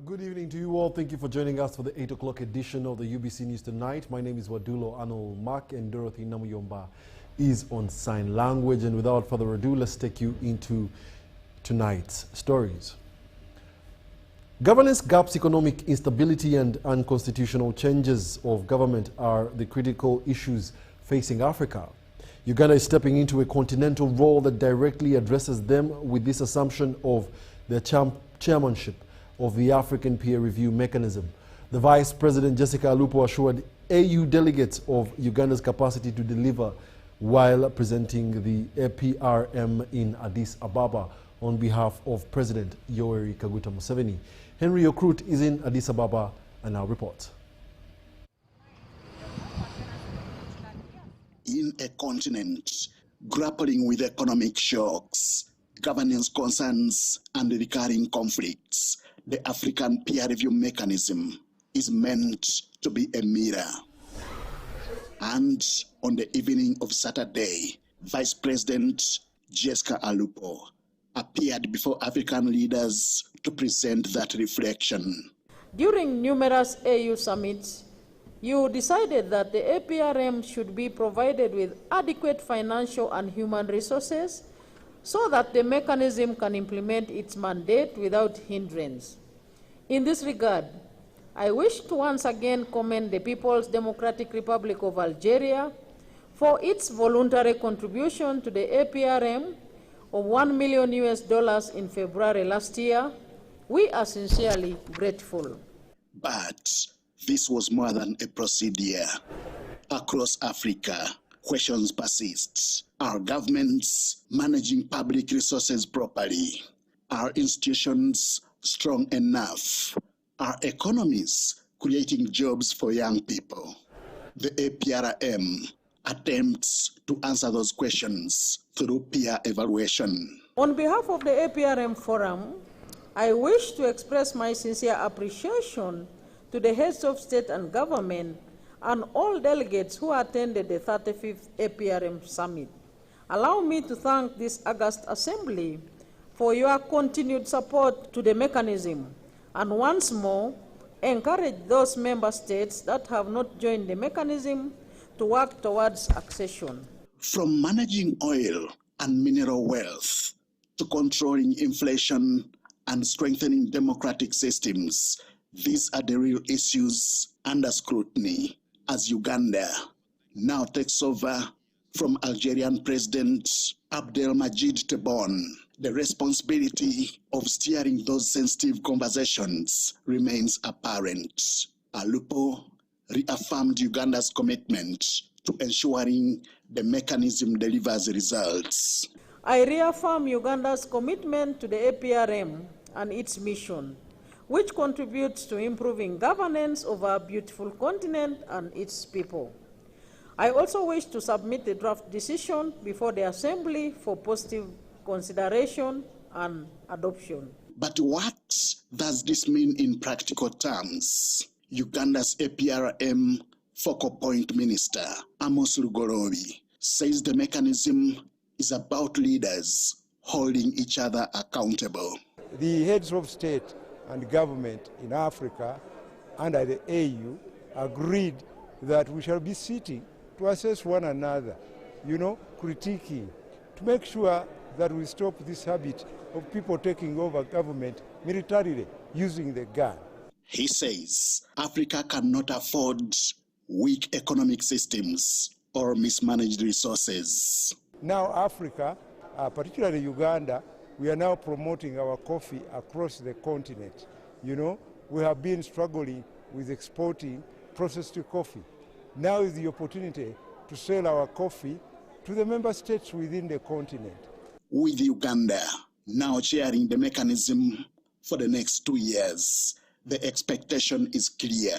Good evening to you all. Thank you for joining us for the 8 o'clock edition of the UBC News Tonight. My name is Wadulo, Arnold Mark, and Dorothy Namuyomba is on sign language. And without further ado, let's take you into tonight's stories. Governance gaps, economic instability, and unconstitutional changes of government are the critical issues facing Africa. Uganda is stepping into a continental role that directly addresses them with this assumption of the chairmanship of the African Peer Review Mechanism. The Vice President Jessica Alupo assured AU delegates of Uganda's capacity to deliver while presenting the APRM in Addis Ababa on behalf of President Yoweri Kaguta Museveni. Henry Okrut is in Addis Ababa and now reports. In a continent grappling with economic shocks, governance concerns, and recurring conflicts, the African Peer Review Mechanism is meant to be a mirror. And on the evening of Saturday, Vice President Jessica Alupo appeared before African leaders to present that reflection. During numerous AU summits, you decided that the APRM should be provided with adequate financial and human resources so that the mechanism can implement its mandate without hindrance. In this regard, I wish to once again commend the People's Democratic Republic of Algeria for its voluntary contribution to the APRM of $1 million in February last year. We are sincerely grateful. But this was more than a procedure. Across Africa, questions persist. Are governments managing public resources properly? Are institutions strong enough? Are economies creating jobs for young people? The APRM attempts to answer those questions through peer evaluation. On behalf of the APRM Forum, I wish to express my sincere appreciation to the heads of state and government and all delegates who attended the 35th APRM Summit. Allow me to thank this august assembly for your continued support to the mechanism, and once more encourage those member states that have not joined the mechanism to work towards accession. From managing oil and mineral wealth to controlling inflation and strengthening democratic systems, these are the real issues under scrutiny as Uganda now takes over from Algerian President Abdelmadjid Tebboune. The responsibility of steering those sensitive conversations remains apparent. Alupo reaffirmed Uganda's commitment to ensuring the mechanism delivers results. I reaffirm Uganda's commitment to the APRM and its mission, which contributes to improving governance of our beautiful continent and its people. I also wish to submit the draft decision before the Assembly for positive consideration and adoption. But what does this mean in practical terms? Uganda's APRM focal point minister, Amos Lugorobi, says the mechanism is about leaders holding each other accountable. The heads of state and government in Africa under the AU agreed that we shall be sitting to assess one another, critiquing, to make sure that we stop this habit of people taking over government militarily, using the gun. He says Africa cannot afford weak economic systems or mismanaged resources. Now Africa, particularly Uganda, we are now promoting our coffee across the continent. We have been struggling with exporting processed coffee. Now is the opportunity to sell our coffee to the member states within the continent. With Uganda now chairing the mechanism for the next 2 years, the expectation is clear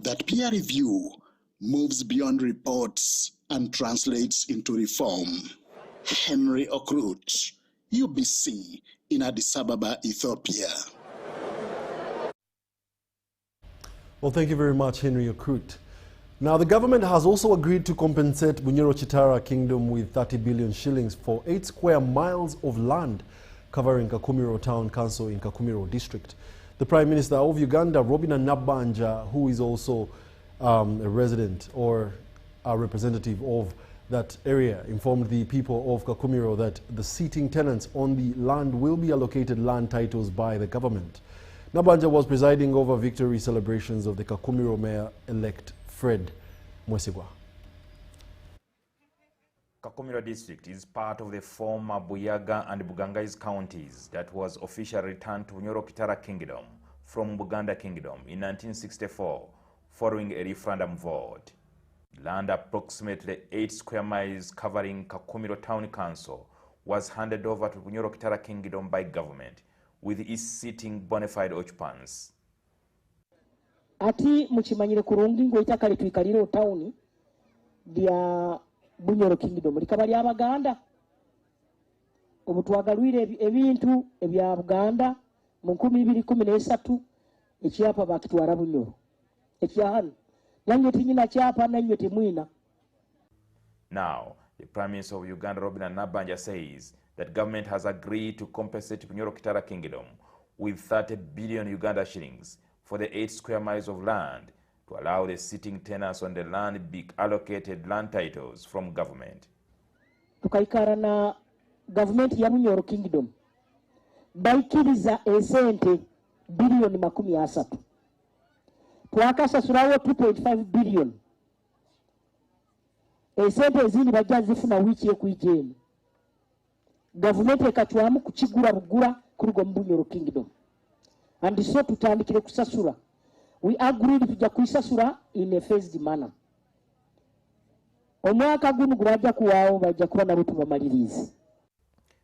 that peer review moves beyond reports and translates into reform. Henry Okrut, UBC in Addis Ababa, Ethiopia. Well, thank you very much, Henry Okrut. Now, the government has also agreed to compensate Bunyoro Chitara Kingdom with 30 billion shillings for 8 square miles of land covering Kakumiro Town Council in Kakumiro District. The Prime Minister of Uganda, Robina Nabanja, who is also a resident or a representative of that area, informed the people of Kakumiro that the sitting tenants on the land will be allocated land titles by the government. Nabanja was presiding over victory celebrations of the Kakumiro Mayor-elect Fred Mwesigwa. Kakumiro district is part of the former Buyaga and Bugangaiz counties that was officially returned to Bunyoro Kitara Kingdom from Buganda Kingdom in 1964 following a referendum vote. Land approximately 8 square miles covering Kakumiro Town Council was handed over to Bunyoro Kitara Kingdom by government, with its sitting bona fide occupants. Ati mukimanyire kurungi ngo itaka litwikalira town dia Bunyoro Kingdom likaba lya Baganda obutwagalwire ebintu ebya Buganda mu 2013 ekyapa bakitwara Bunyoro ekyahano nange tinyina kyapa nanyo temwina. Now, the Prime Minister of Uganda, Robina Nabanja, says that government has agreed to compensate Bunyoro Kitara Kingdom with 30 billion Uganda shillings for the 8 square miles of land to allow the sitting tenants on the land be allocated land titles from government. Tukaikara na government ya Bunyoro Kingdom baikiriza esente bilioni 30 twakasasulawo 2.5 billion esente ezindi bajja zifuna wiki ekwijeni government ekatwamu kukigula bugula kurugo mu Bunyoro Kingdom and so tutandikire kusasula. We agreed tujja kuisasula in a phased manner. Omwaka guno gurajja kuwaawo bajja kuba nabo tubamalirize.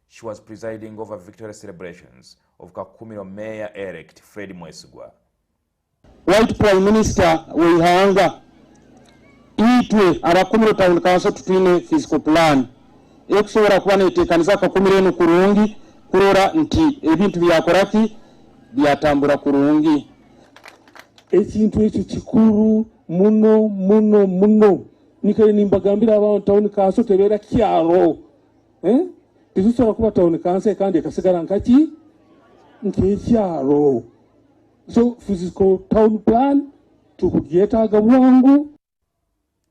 She was presiding over victory celebrations of Kakumiro Mayor-elect Fred Mwesigwa. White Prime Minister weihanga itwe abakumiro Town Council tutwine physical plan ekusobora kuba neteekaniza Kakumiro eno kurungi kurora nti ebintu byakoraki byatambula kurungi. Ekintu ekyo kikuru muno nikale nimbagambira abantu Town Council tebeera kyalo tetusobola kuba Town Council kandi ekasigala nkaki nk'ekyalo. So physical town plan tukugyetaaga bwangu.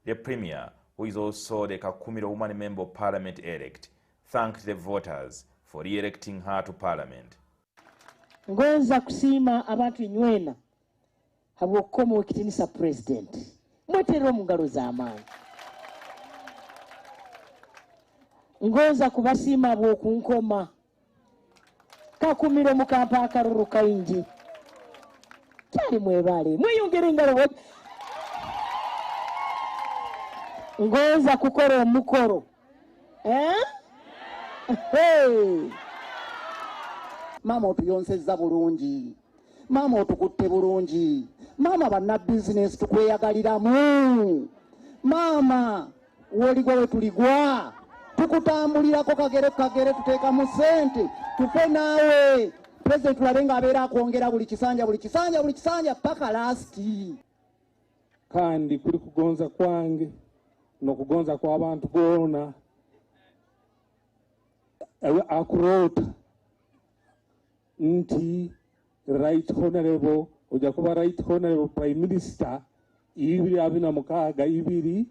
The Premier, who is also the Kakumiro Woman Member of Parliament elect, thanked the voters for re-electing her to Parliament. Ngoza kusima abantu inywena habwokomo wekitinisa president mwetero mungalo z'amaanyi. Ngoza kubasima abwokunkoma Kakumiro mukampa akaruru kaingi kyali mwebale mweyongere engalo. Ngoza kukora omukoro Mama otuyonsezza bulungi, mama otukutte bulungi, mama banna business tukweyagaliramu, mama woligwa we tuligwa tukutambulirako kagere tuteekamu ssente tufe naawe. President tulabenga abeera akwongera buli kisanja paka lasti. Kandi kuli kugonza kwange nokugonza kw'abantu boona akurota nti right honorable ojja kuba right honorable Prime Minister 2026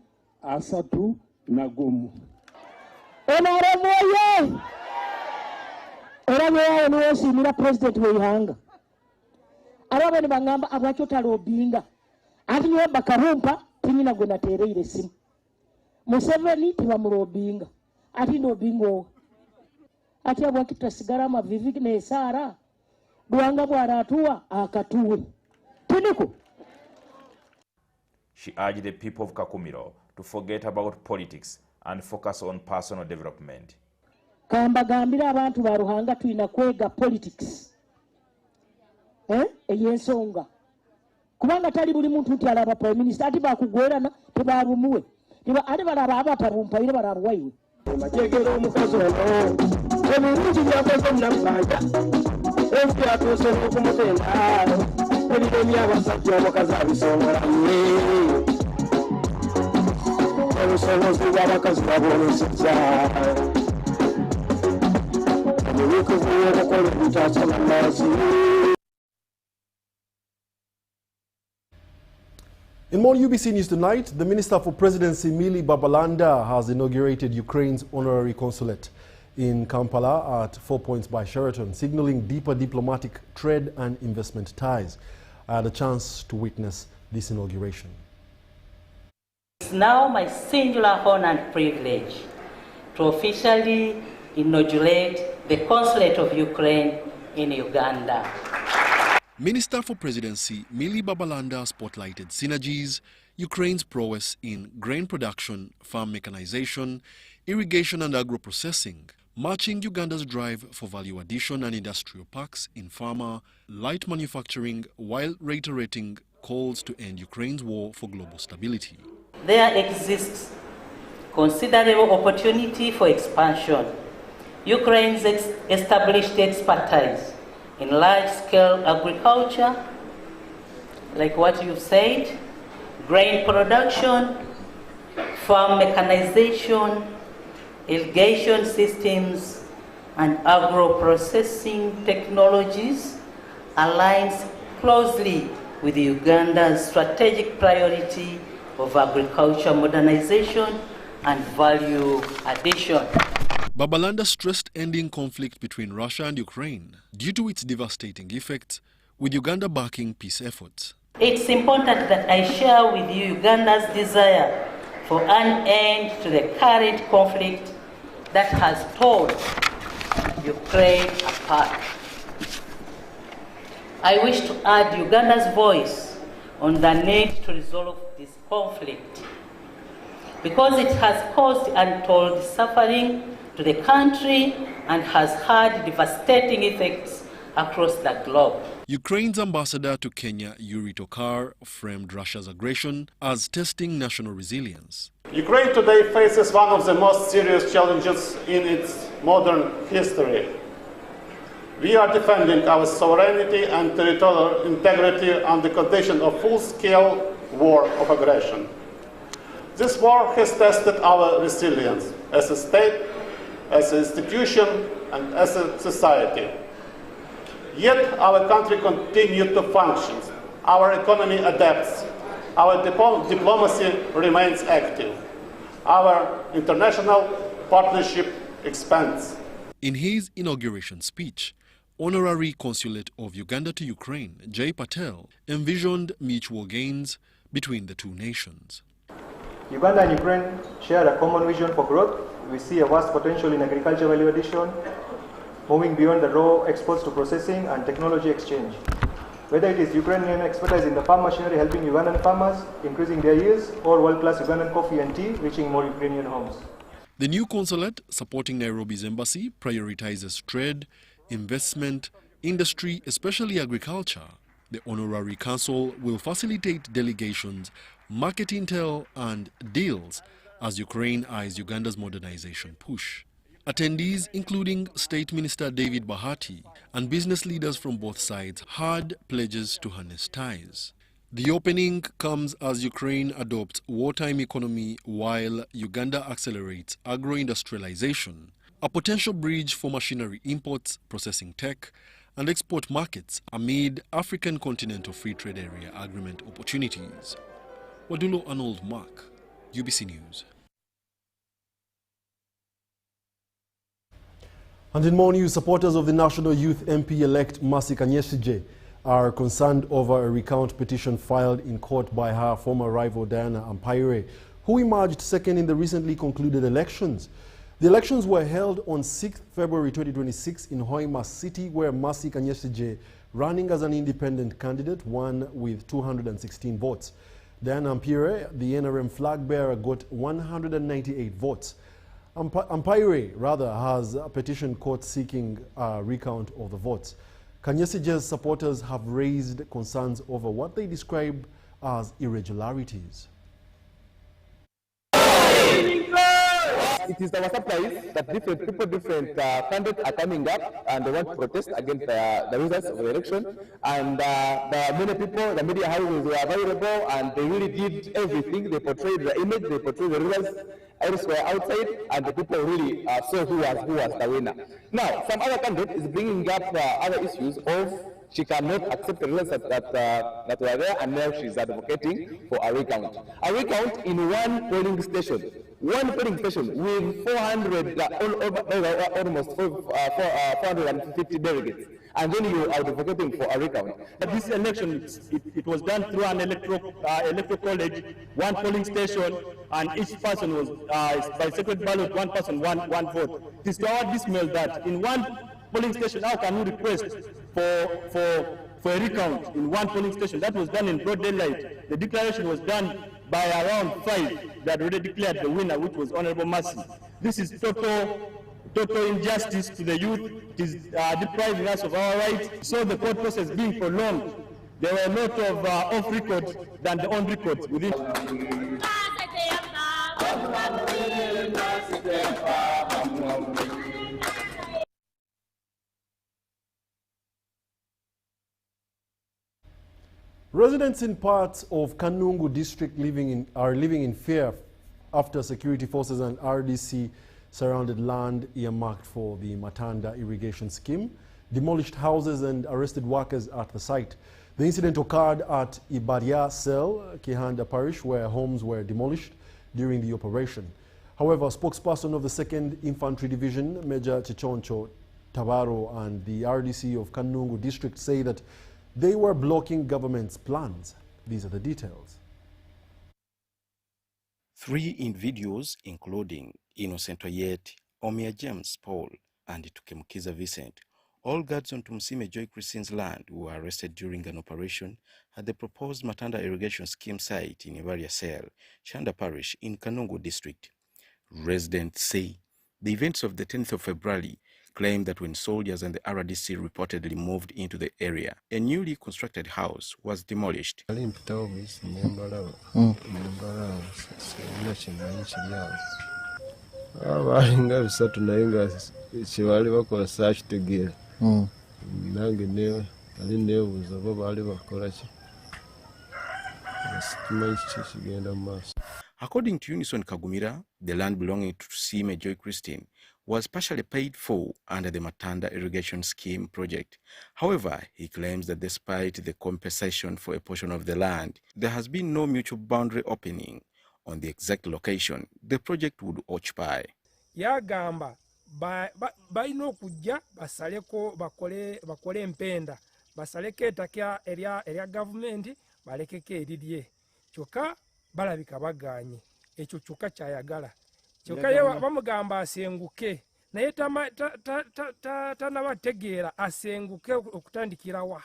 3 Onaremoye orabeera n'osiimira president weihanga ababe ne bangamba abwakyo talobinga ati niwe bakarumpa tinyina gwe nateereire essimu Museveni tibamulobinga ati ndobingo ati abwaki tutasigala amavivi n'esaara bwanga bw'araatuwa akatuwe tiniko. She urged the people of Kakumiro to forget about politics and focus on personal development. Kambagambira abantu ba Ruhanga tulina kwega politics ey'ensonga kubanga tali buli muntu nti alaba Prime Minister ati bakugwerana tebalumuwe ate balaba abatabumpaire balabuwaiwe. Majegero omukazi ono emirungi byakoze munamubanja ebyo atuuse n'okumutenda In more UBC News tonight, the Minister for Presidency, Millie Babalanda, has inaugurated Ukraine's honorary consulate in Kampala at 4 Points by Sheraton, signaling deeper diplomatic trade and investment ties. I had a chance to witness this inauguration. It's now my singular honor and privilege to officially inaugurate the consulate of Ukraine in Uganda. Minister for Presidency Millie Babalanda spotlighted synergies, Ukraine's prowess in grain production, farm mechanization, irrigation and agro-processing, matching Uganda's drive for value addition and industrial parks in pharma, light manufacturing, while reiterating calls to end Ukraine's war for global stability. There exists considerable opportunity for expansion. Ukraine's established expertise in large-scale agriculture, like what you've said, grain production, farm mechanization, irrigation systems, and agro-processing technologies aligns closely with Uganda's strategic priority of agriculture modernization and value addition. Babalanda stressed ending conflict between Russia and Ukraine due to its devastating effects, with Uganda backing peace efforts. It's important that I share with you Uganda's desire for an end to the current conflict that has torn Ukraine apart. I wish to add Uganda's voice on the need to resolve this conflict because it has caused untold suffering to the country and has had devastating effects across the globe. Ukraine's ambassador to Kenya, Yuri Tokar, framed Russia's aggression as testing national resilience. Ukraine today faces one of the most serious challenges in its modern history. We are defending our sovereignty and territorial integrity on the condition of full-scale war of aggression. This war has tested our resilience as a state, as an institution, and as a society. Yet our country continues to function. Our economy adapts. Our diplomacy remains active. Our international partnership expands. In his inauguration speech, Honorary Consulate of Uganda to Ukraine, Jay Patel, envisioned mutual gains between the two nations. Uganda and Ukraine share a common vision for growth. We see a vast potential in agriculture value addition, moving beyond the raw exports to processing and technology exchange. Whether it is Ukrainian expertise in the farm machinery helping Ugandan farmers, increasing their yields, or world-class Ugandan coffee and tea reaching more Ukrainian homes. The new consulate, supporting Nairobi's embassy, prioritizes trade, investment, industry, especially agriculture. The Honorary Council will facilitate delegations, market intel, and deals as Ukraine eyes Uganda's modernization push. Attendees, including State Minister David Bahati and business leaders from both sides, had pledges to harness ties. The opening comes as Ukraine adopts wartime economy while Uganda accelerates agro-industrialization, a potential bridge for machinery imports, processing tech, and export markets amid African Continental Free Trade Area Agreement opportunities. Wadulo Arnold Mark, UBC News. And in more news, supporters of the National Youth MP-elect Mercy Kanyesije are concerned over a recount petition filed in court by her former rival Diana Ampaire, who emerged second in the recently concluded elections. The elections were held on 6th February 2026 in Hoima City, where Mercy Kanyesije, running as an independent candidate, won with 216 votes. Diana Ampaire, the NRM flag bearer, got 198 votes. Ampaire, rather, has a petition court seeking a recount of the votes. Kanyesije's supporters have raised concerns over what they describe as irregularities. it is our surprise that different people, different candidates are coming up and they want to protest against the results of the election. And the many people, the media houses were available, and they really did everything. They portrayed the image, they portrayed the results elsewhere outside, and the people really saw who was the winner. Now, some other candidate is bringing up other issues of she cannot accept the results that were there, and now she's advocating for a recount. A recount in one polling station. One polling station with 400, almost 450 delegates. And then you are advocating for a recount. This election, it was done through an electoral college, one polling station, and each person was, by secret ballot, one person, one vote. It is to our dismay that in one polling station, how can we request for a recount in one polling station? That was done in broad daylight. The declaration was done by around 5 that already declared the winner, which was Honorable Mercy. This is total injustice to the youth. It is depriving us of our rights. So the court process being prolonged, there were a lot of off-record than the on-record within. Residents in parts of Kanungu district are living in fear after security forces and RDC surrounded land earmarked for the Matanda irrigation scheme, demolished houses and arrested workers at the site. The incident occurred at Ibaria Cell, Kihanda Parish, where homes were demolished during the operation. However, a spokesperson of the 2nd Infantry Division, Major Chichoncho Tabaro, and the RDC of Kanungu district say that they were blocking government's plans. These are the details. 3 individuals, including Innocent Oyet, Omia James Paul, and Tukemukiza Vincent, all guards on Tumsime Joy Christine's land, who were arrested during an operation at the proposed Matanda irrigation scheme site in Ibaria Cell, Chanda Parish in Kanungu district. Residents say the events of the 10th of February claimed that when soldiers and the RDC reportedly moved into the area, a newly constructed house was demolished. According to Unison Kagumira, the land belonging to Tusime Joy Christine was partially paid for under the Matanda irrigation scheme project. However, he claims that despite the compensation for a portion of the land, there has been no mutual boundary opening on the exact location the project would occupy. Yagamba balina okujja basaleko bakole empenda basaleko ettaka erya gavumenti balekeko erirye kyokka balabika baganye ekyo kyokka kyayagala kyokka ye bamugamba asenguke naye tanabategeera asenguke okutandikira wa.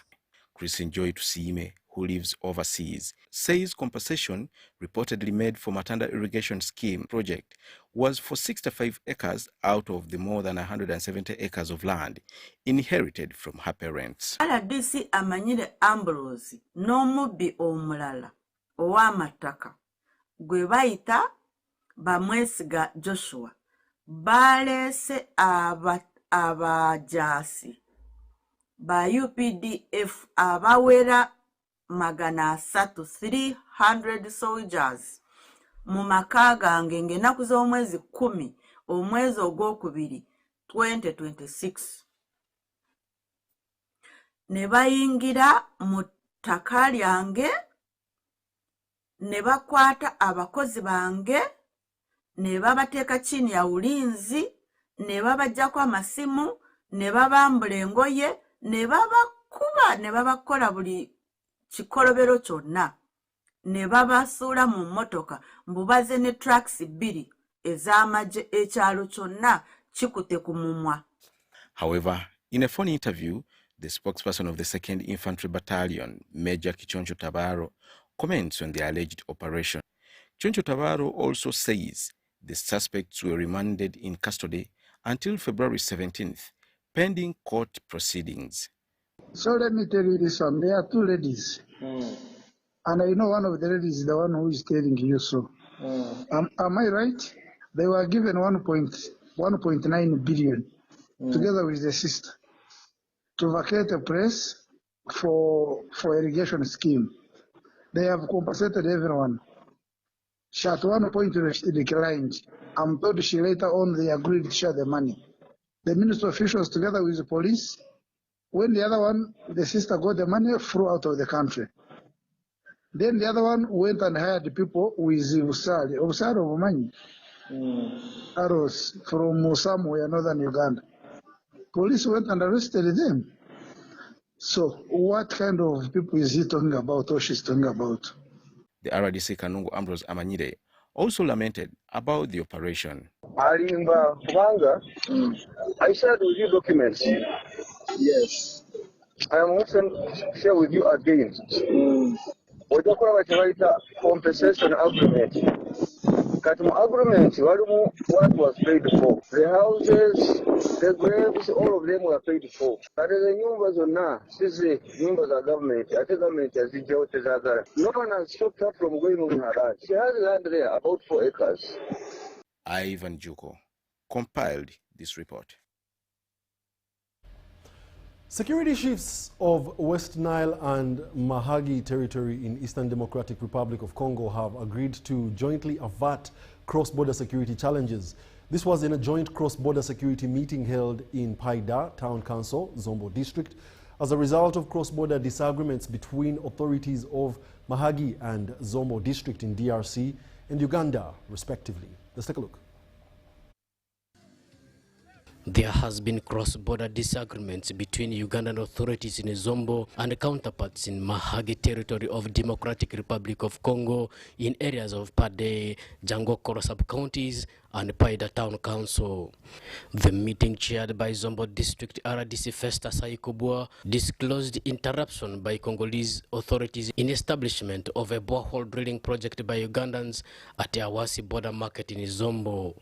Christine Joy Tusime, who lives overseas, says compensation reportedly made for Matanda irrigation scheme project was for 65 acres out of the more than 170 acres of land inherited from her parents. RDC amanyire Ambrose n'omubbi omulala ow'amataka gwe bayita Bamwesiga Joshua baleese abajaasi ba UPDF abawera 300 soldiers mu maka gange ng'ennaku z'omwezi 10 omwezi ogwokubiri 2026 ne bayingira mu ttaka lyange ne bakwata abakozi bange ne babateeka chini ya ulinzi ne babajjako amasimu ne babambula engoye ne babakuba ne babakola buli kikolobero kyonna ne babasuula mu mmotoka mbubaze ne trucks 2 ez'amagye ekyalo kyonna kikute ku mumwa. However, in a phone interview, the spokesperson of the 2nd Infantry Battalion, Major Kichoncho Tabaro, comments on the alleged operation. Choncho Tabaro also says the suspects were remanded in custody until February 17th, pending court proceedings. So let me tell you this one. There are 2 ladies. And I know one of the ladies is the one who is telling you so. Am I right? They were given 1.9 billion together with the sister to vacate a place for irrigation scheme. They have compensated everyone. She at one point declined. I'm told she later on they agreed to share the money. The ministry officials together with the police, when the other one, the sister got the money, flew out of the country. Then the other one went and hired people with Usali of money. Arrows from somewhere, northern Uganda. Police went and arrested them. So what kind of people is he talking about or she's talking about? The RDC Kanungu Ambrose Amanyire also lamented about the operation. Alimba Kubanga, I shared with you documents. Yes. I am also share with you again. What compensation agreement. Agreement, what was paid for? The houses, the graves, all of them were paid for. But the numbers are now, since the numbers are government, I think government has been dealt with other. No one has stopped her from going on her land. She has land there, about 4 acres. Ivan Juko compiled this report. Security chiefs of West Nile and Mahagi territory in Eastern Democratic Republic of Congo have agreed to jointly avert cross-border security challenges. This was in a joint cross-border security meeting held in Paida Town Council, Zombo District, as a result of cross-border disagreements between authorities of Mahagi and Zombo District in DRC and Uganda, respectively. Let's take a look. There has been cross-border disagreements between Ugandan authorities in Zombo and counterparts in Mahagi territory of Democratic Republic of Congo in areas of Pade, Jangokoro sub-counties and Paida Town Council. The meeting, chaired by Zombo District RDC Festa Saikobua, disclosed interruption by Congolese authorities in establishment of a borehole drilling project by Ugandans at the Awasi border market in Zombo.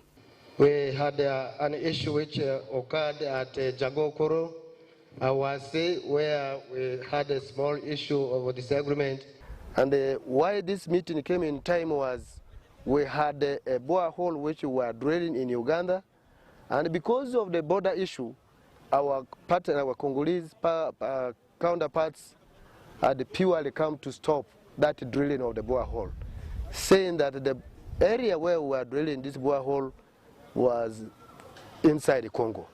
We had an issue which occurred at Jagokoro, Awasi, where we had a small issue of a disagreement. And why this meeting came in time was we had a borehole which we were drilling in Uganda. And because of the border issue, our partner, our Congolese counterparts had purely come to stop that drilling of the borehole, saying that the area where we were drilling this borehole was inside Congo.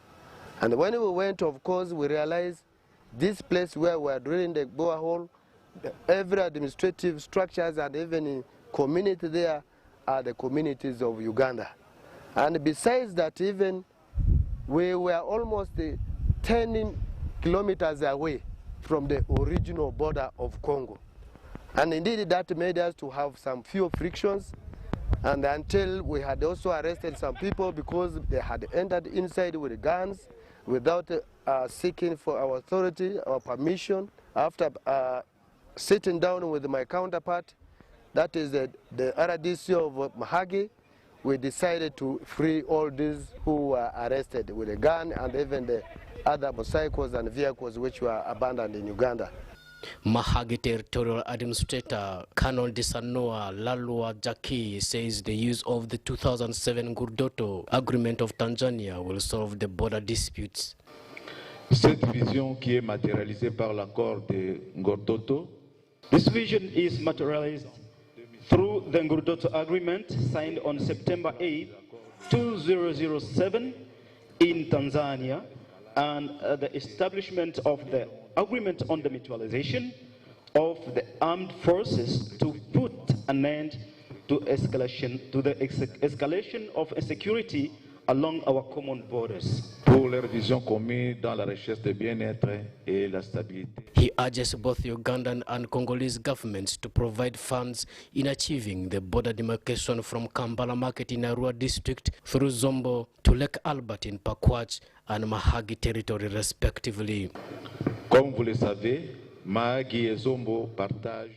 And when we went, of course, we realized this place where we are drilling the borehole, every administrative structures and even community there are the communities of Uganda. And besides that, even we were almost 10 kilometers away from the original border of Congo. And indeed that made us to have some few frictions. And until we had also arrested some people because they had entered inside with guns without seeking for our authority, our permission. After sitting down with my counterpart, that is the RDC of Mahagi, we decided to free all these who were arrested with a gun and even the other motorcycles and vehicles which were abandoned in Uganda. Mahagi Territorial Administrator Colonel Disanoa Lalua Jaki says the use of the 2007 Gurdoto Agreement of Tanzania will solve the border disputes. Cette vision qui est matérialisée par l'accord de Ngordoto. This vision is materialized through the Ngurdoto Agreement signed on September 8, 2007 in Tanzania, and the establishment of the agreement on the mutualization of the armed forces to put an end to the escalation of insecurity along our common borders. Pour leur vision commune dans la recherche de bien-être et la stabilité. He urges both Ugandan and Congolese governments to provide funds in achieving the border demarcation from Kampala Market in Arua district through Zombo to Lake Albert in Pakwach and Mahagi territory respectively. Comme vous le savez, Mahagi et Zombo partagent.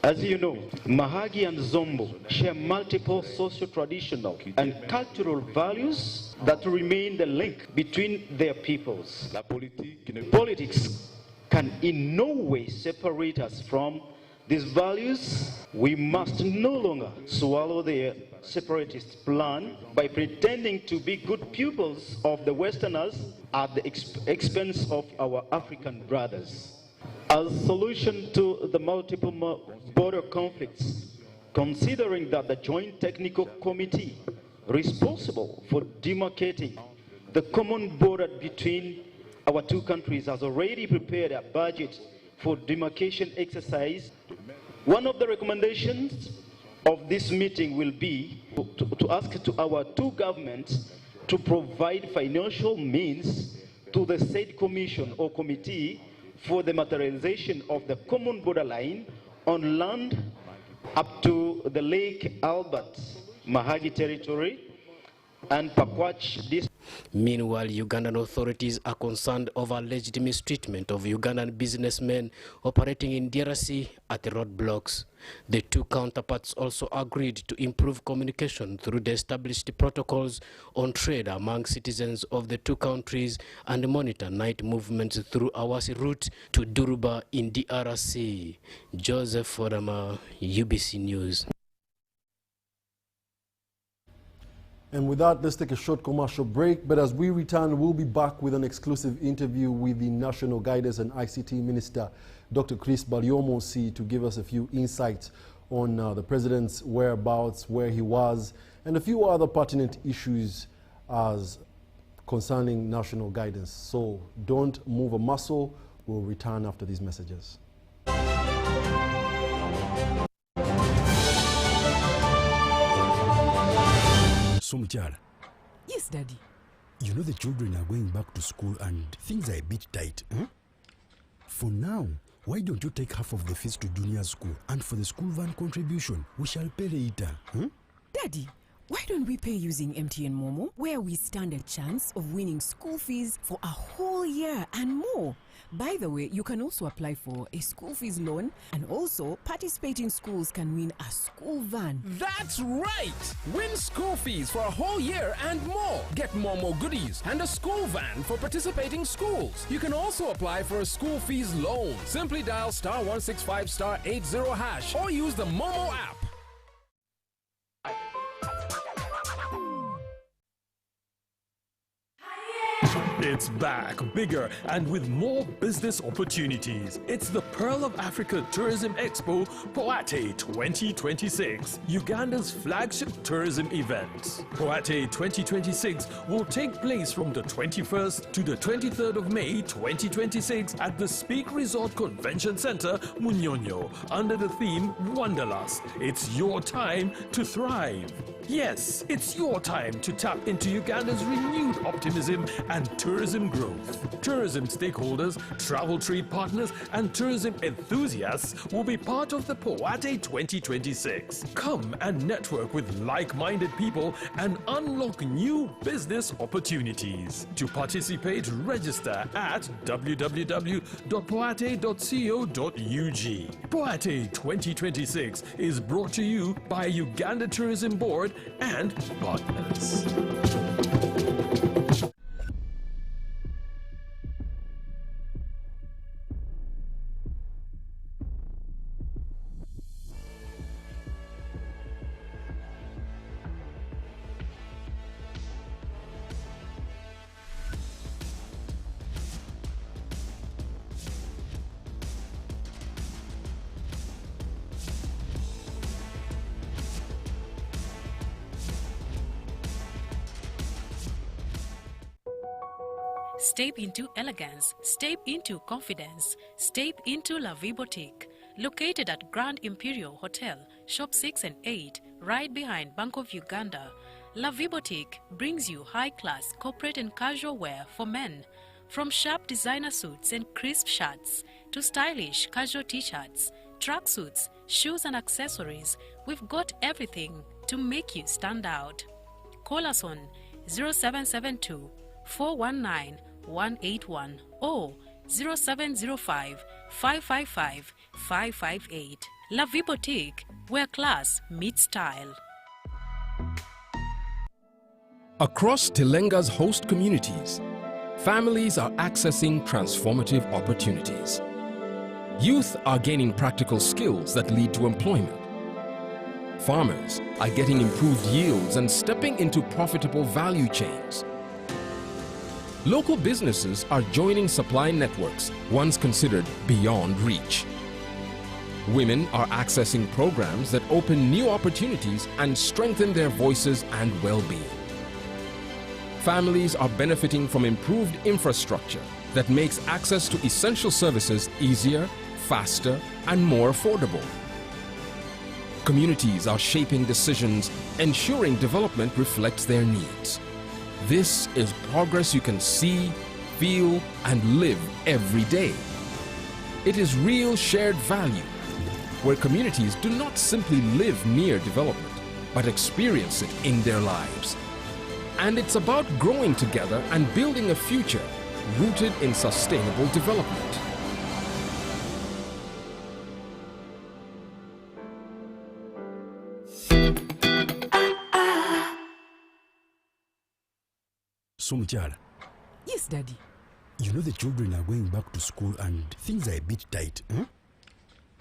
As you know, Mahagi and Zombo share multiple socio-traditional and cultural values that remain the link between their peoples. Politics can in no way separate us from These values, we must no longer swallow their separatist plan by pretending to be good pupils of the Westerners at the expense of our African brothers. As a solution to the multiple border conflicts, considering that the Joint Technical Committee responsible for demarcating the common border between our two countries has already prepared a budget for demarcation exercise, one of the recommendations of this meeting will be to ask to our two governments to provide financial means to the said commission or committee for the materialization of the common borderline on land up to the Lake Albert, Mahagi territory, and Pakwach district. Meanwhile, Ugandan authorities are concerned over alleged mistreatment of Ugandan businessmen operating in DRC at the roadblocks. The two counterparts also agreed to improve communication through the established protocols on trade among citizens of the two countries and monitor night movements through Awasi route to Duruba in DRC. Joseph Fodama, UBC News. And with that, let's take a short commercial break. But as we return, we'll be back with an exclusive interview with the National Guidance and ICT Minister, Dr. Chris Balyomosi, to give us a few insights on the President's whereabouts, where he was, and a few other pertinent issues as concerning national guidance. So don't move a muscle. We'll return after these messages. Somchara. Yes, Daddy. You know the children are going back to school and things are a bit tight. Huh? For now, why don't you take half of the fees to junior school, and for the school van contribution, we shall pay later. Huh? Daddy, why don't we pay using MTN Momo, where we stand a chance of winning school fees for a whole year and more? By the way, you can also apply for a school fees loan, and also participating schools can win a school van. That's right! Win school fees for a whole year and more. Get Momo goodies and a school van for participating schools. You can also apply for a school fees loan. Simply dial *165 *80# or use the Momo app. It's back, bigger, and with more business opportunities. It's the Pearl of Africa Tourism Expo, Poate 2026, Uganda's flagship tourism event. Poate 2026 will take place from the 21st to the 23rd of May 2026 at the Speak Resort Convention Center, Munyonyo, under the theme Wanderlust. It's your time to thrive. Yes, it's your time to tap into Uganda's renewed optimism and tourism growth. Tourism stakeholders, travel trade partners, and tourism enthusiasts will be part of the Poate 2026. Come and network with like-minded people and unlock new business opportunities. To participate, register at www.poate.co.ug. Poate 2026 is brought to you by Uganda Tourism Board and partners. Step into elegance, step into confidence, step into La Vie Boutique, located at Grand Imperial Hotel, Shop 6 and 8, right behind Bank of Uganda. La Vie Boutique brings you high-class corporate and casual wear for men, from sharp designer suits and crisp shirts to stylish casual t-shirts, tracksuits, shoes and accessories. We've got everything to make you stand out. Call us on 0772 419 181 or 0705 555 558. La Vie Boutique, where class meets style. Across Telenga's host communities, families are accessing transformative opportunities. Youth are gaining practical skills that lead to employment. Farmers are getting improved yields and stepping into profitable value chains. Local businesses are joining supply networks once considered beyond reach. Women are accessing programs that open new opportunities and strengthen their voices and well-being. Families are benefiting from improved infrastructure that makes access to essential services easier, faster, and more affordable. Communities are shaping decisions, ensuring development reflects their needs. This is progress you can see, feel, and live every day. It is real shared value, where communities do not simply live near development, but experience it in their lives. And it's about growing together and building a future rooted in sustainable development. So, Mchala. Yes, Daddy. You know the children are going back to school and things are a bit tight. Huh?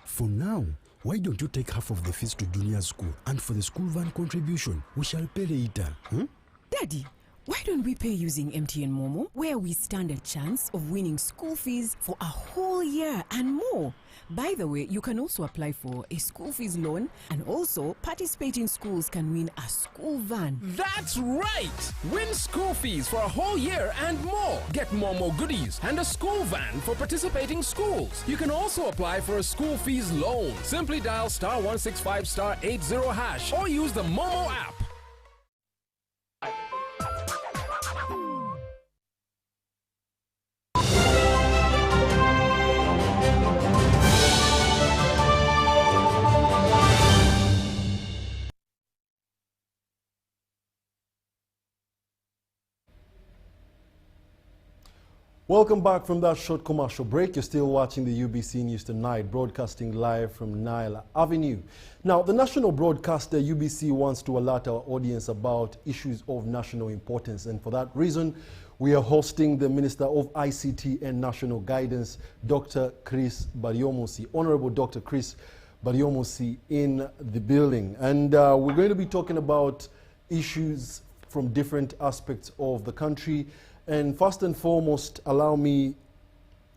For now, why don't you take half of the fees to junior school, and for the school van contribution, we shall pay later. Huh? Daddy, why don't we pay using MTN Momo, where we stand a chance of winning school fees for a whole year and more? By the way, you can also apply for a school fees loan, and also participating schools can win a school van. That's right! Win school fees for a whole year and more. Get Momo goodies and a school van for participating schools. You can also apply for a school fees loan. Simply dial *165*80# or use the Momo app. Welcome back from that short commercial break. You're still watching the UBC News Tonight, broadcasting live from Nile Avenue. Now, the national broadcaster UBC wants to alert our audience about issues of national importance, and for that reason, we are hosting the Minister of ICT and National Guidance, Dr. Chris Baryomusi, Honorable Dr. Chris Baryomusi, in the building. And we're going to be talking about issues from different aspects of the country. And first and foremost, allow me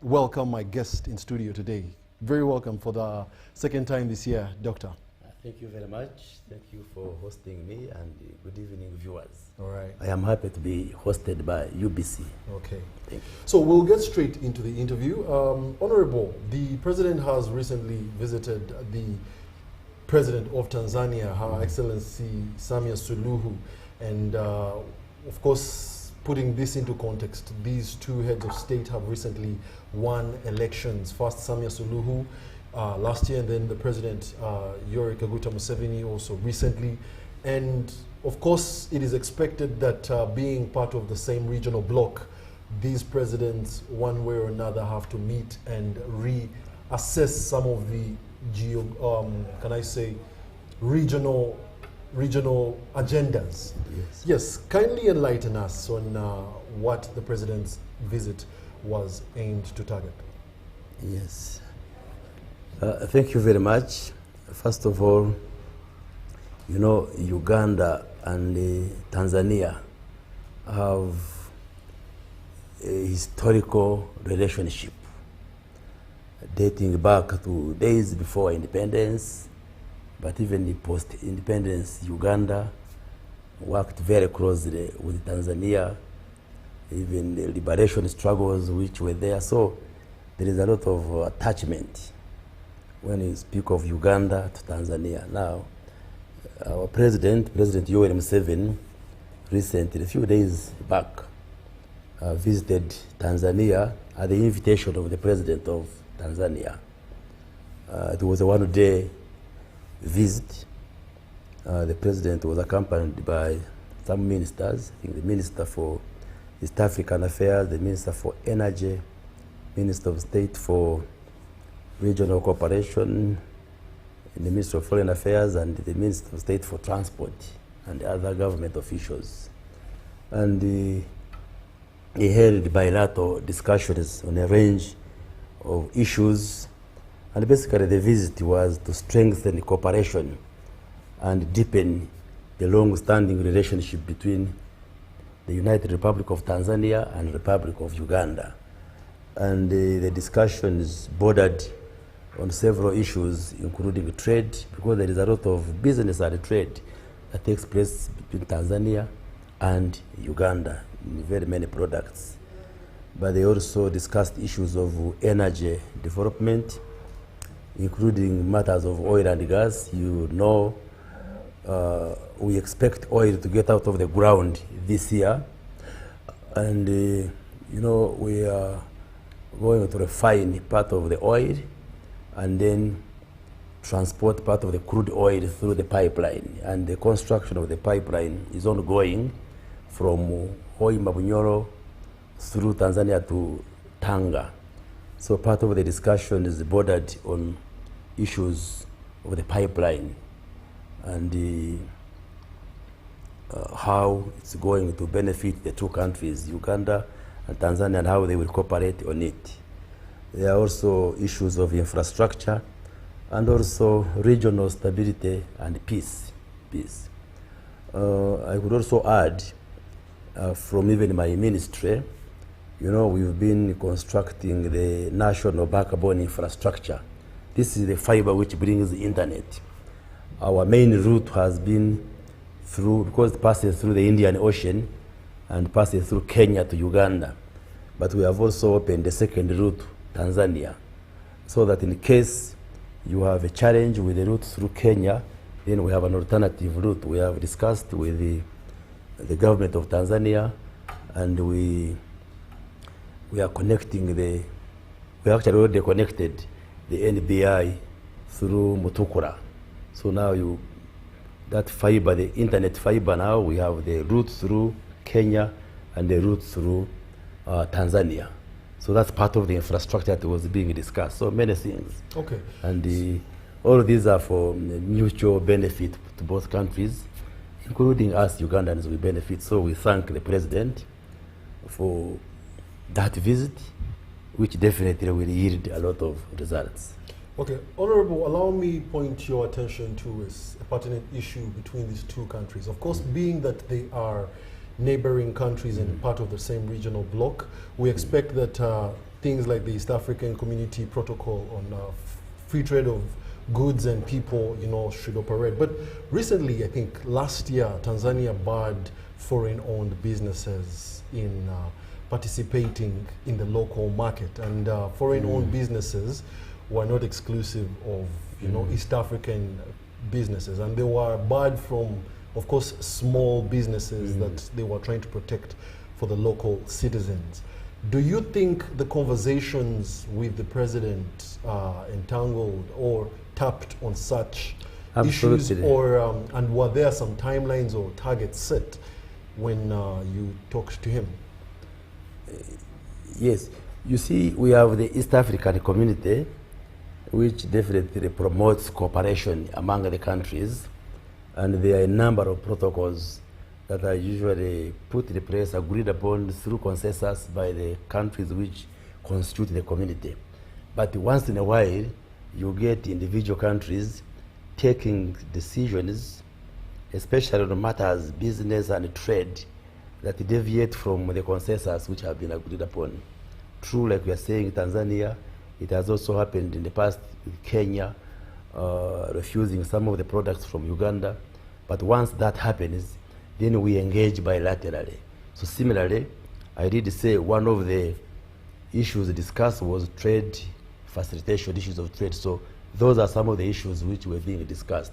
welcome my guest in studio today. Very welcome for the second time this year, Doctor. Thank you very much. Thank you for hosting me, and good evening, viewers. All right. I am happy to be hosted by UBC. Okay. Thank you. So we'll get straight into the interview. Honorable, the President has recently visited the President of Tanzania, Her Excellency Samia Suluhu, and of course, putting this into context, these two heads of state have recently won elections. First, Samia Suluhu last year, and then the President, Yoweri Kaguta Museveni, also recently. And of course, it is expected that being part of the same regional bloc, these presidents, one way or another, have to meet and reassess some of the regional agendas. Yes. Yes, kindly enlighten us on what the President's visit was aimed to target. Yes. Thank you very much. First of all, you know, Uganda and Tanzania have a historical relationship dating back to days before independence. But even post-independence, Uganda worked very closely with Tanzania, even the liberation struggles which were there. So there is a lot of attachment when you speak of Uganda to Tanzania. Now, our President Yoweri Museveni, recently, a few days back, visited Tanzania at the invitation of the President of Tanzania. It was a one-day visit. The President was accompanied by some ministers. I think the Minister for East African Affairs, the Minister for Energy, Minister of State for Regional Cooperation, and the Minister of Foreign Affairs, and the Minister of State for Transport, and other government officials. And he held bilateral discussions on a range of issues And basically the visit was to strengthen cooperation and deepen the long-standing relationship between the United Republic of Tanzania and Republic of Uganda. And the discussions bordered on several issues, including trade, because there is a lot of business and trade that takes place between Tanzania and Uganda in very many products. But they also discussed issues of energy development, including matters of oil and gas. You know, we expect oil to get out of the ground this year. And, you know, we are going to refine part of the oil and then transport part of the crude oil through the pipeline. And the construction of the pipeline is ongoing from Bunyoro through Tanzania to Tanga. So part of the discussion is bordered on issues of the pipeline and how it's going to benefit the two countries, Uganda and Tanzania, and how they will cooperate on it. There are also issues of infrastructure and also regional stability and peace. I would also add, from even my ministry, you know, we've been constructing the national backbone infrastructure. This is the fiber which brings the internet. Our main route has been through, because it passes through the Indian Ocean and passes through Kenya to Uganda. But we have also opened the second route, Tanzania, so that in case you have a challenge with the route through Kenya, then we have an alternative route. We have discussed with the government of Tanzania, and we are connecting we actually already connected the NBI through Mutukura. So now that fiber, the internet fiber, now we have the route through Kenya and the route through Tanzania. So that's part of the infrastructure that was being discussed. So many things. Okay. And all of these are for mutual benefit to both countries, including us Ugandans, we benefit. So we thank the President for that visit, which definitely will yield a lot of results. Okay, Honorable, allow me point your attention to a pertinent issue between these two countries. Of course, being that they are neighboring countries and part of the same regional bloc, we expect that things like the East African Community Protocol on free trade of goods and people, you know, should operate. But recently, I think last year, Tanzania barred foreign-owned businesses in participating in the local market, and foreign-owned businesses were not exclusive of, you know, East African businesses, and they were barred from, of course, small businesses that they were trying to protect for the local citizens. Do you think the conversations with the president entangled or tapped on such issues, or and were there some timelines or targets set when you talked to him? Yes, you see, we have the East African community, which definitely promotes cooperation among the countries, and there are a number of protocols that are usually put in place, agreed upon through consensus by the countries which constitute the community. But once in a while, you get individual countries taking decisions, especially on matters business and trade, that deviate from the consensus which have been agreed upon. True, like we are saying, Tanzania, it has also happened in the past with Kenya, refusing some of the products from Uganda. But once that happens, then we engage bilaterally. So similarly, I did say one of the issues discussed was trade facilitation, issues of trade. So those are some of the issues which were being discussed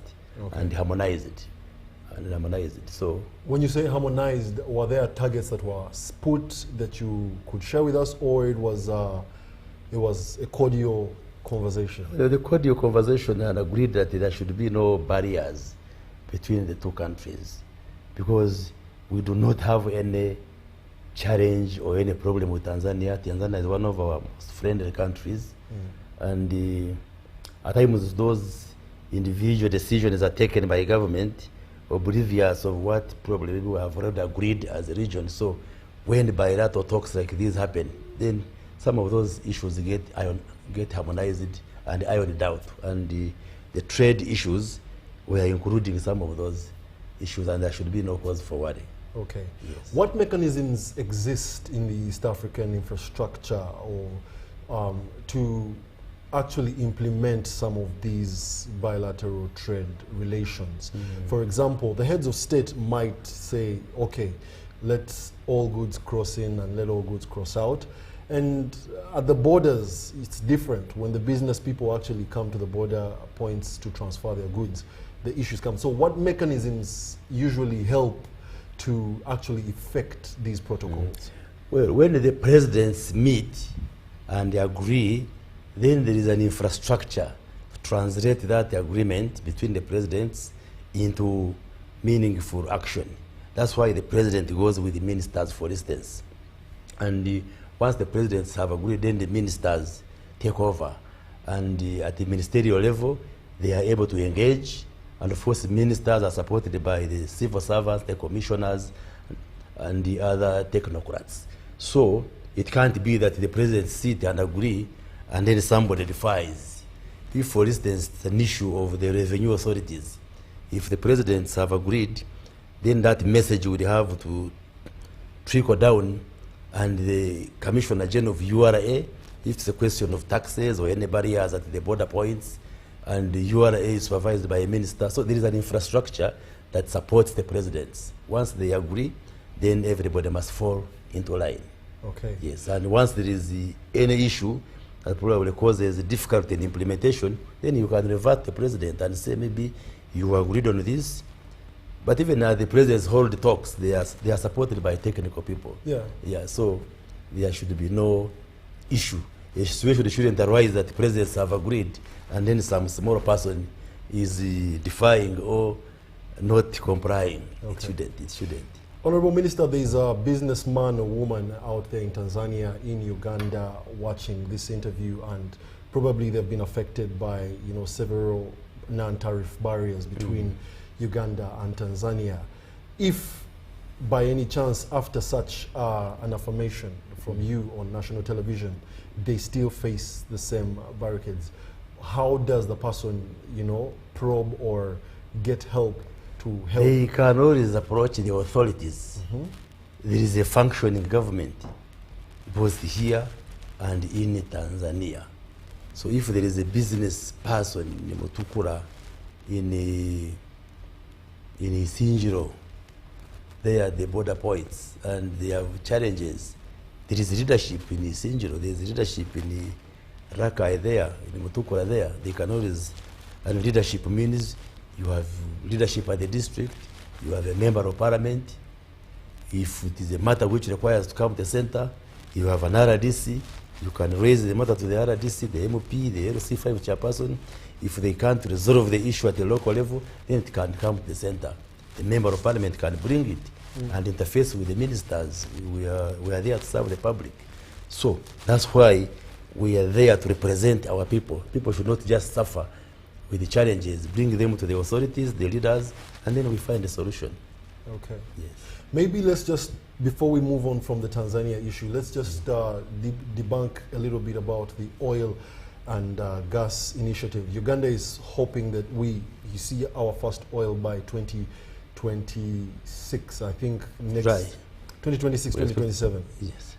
and harmonized. So when you say harmonized, were there targets that were put that you could share with us, or it was a cordial conversation? The cordial conversation, and agreed that there should be no barriers between the two countries, because we do not have any challenge or any problem with Tanzania. Tanzania is one of our most friendly countries, and at times those individual decisions are taken by government oblivious of what probably we have already agreed as a region. So when bilateral talks like this happen, then some of those issues get harmonized and ironed out. And the trade issues, we are including some of those issues, and there should be no cause for worry. Okay. Yes. What mechanisms exist in the East African infrastructure or to actually implement some of these bilateral trade relations? For example, the heads of state might say, okay, let all goods cross in and let all goods cross out. And at the borders, it's different. When the business people actually come to the border points to transfer their goods, the issues come. So what mechanisms usually help to actually effect these protocols? Well, when the presidents meet and they agree, then there is an infrastructure to translate that agreement between the presidents into meaningful action. That's why the president goes with the ministers, for instance. And once the presidents have agreed, then the ministers take over. And at the ministerial level, they are able to engage. And of course, the ministers are supported by the civil servants, the commissioners, and the other technocrats. So it can't be that the president sit and agree, and then somebody defies. If, for instance, it's an issue of the revenue authorities, if the presidents have agreed, then that message would have to trickle down, and the Commissioner General of URA, if it's a question of taxes or any barriers at the border points, and the URA is supervised by a minister. So there is an infrastructure that supports the presidents. Once they agree, then everybody must fall into line. Okay. Yes, and once there is any issue that probably causes difficulty in implementation, then you can revert the president and say, maybe you agreed on this. But even as the presidents hold talks, they are supported by technical people. Yeah. Yeah, so there should be no issue. A situation shouldn't arise that the presidents have agreed and then some small person is defying or not complying. Okay. It shouldn't. Honorable Minister, there is a businessman or woman out there in Tanzania, in Uganda, watching this interview, and probably they've been affected by several non-tariff barriers between Uganda and Tanzania. If by any chance, after such an affirmation from you on national television, they still face the same barricades, how does the person, probe or get help to help? They can always approach the authorities. There is a functioning government, both here and in Tanzania. So if there is a business person in Mutukura, in Sinjiro, they are the border points, and they have challenges. There is leadership in Sinjiro, there is leadership in Rakai there, in Mutukura there. They can always, and leadership means you have leadership at the district, you have a member of parliament. If it is a matter which requires to come to the center, you have an RDC, you can raise the matter to the RDC, the MOP, the LC5 chairperson. If they can't resolve the issue at the local level, then it can come to the center. The member of parliament can bring it and interface with the ministers. We are there to serve the public. So that's why we are there to represent our people. People should not just suffer with the challenges, bring them to the authorities, the leaders, and then we find a solution. Okay. Yes. Maybe let's just, before we move on from the Tanzania issue, let's just debunk a little bit about the oil and gas initiative. Uganda is hoping that you see our first oil by 2026, I think, next. Right. 2026, 2027. Yes.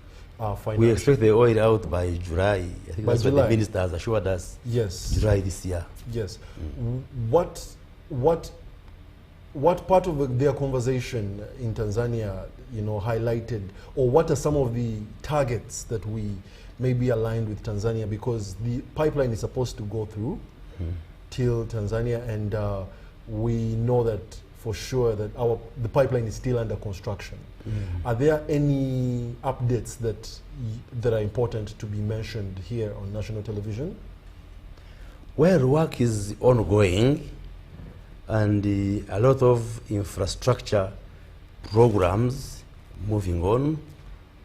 We expect the oil out by July. I think that's what the minister has assured us. Yes. July this year. Yes. What part of their conversation in Tanzania, highlighted, or what are some of the targets that we may be aligned with Tanzania, because the pipeline is supposed to go through till Tanzania, and we know that for sure that the pipeline is still under construction. Are there any updates that are important to be mentioned here on national television? Well, work is ongoing, and a lot of infrastructure programs moving on,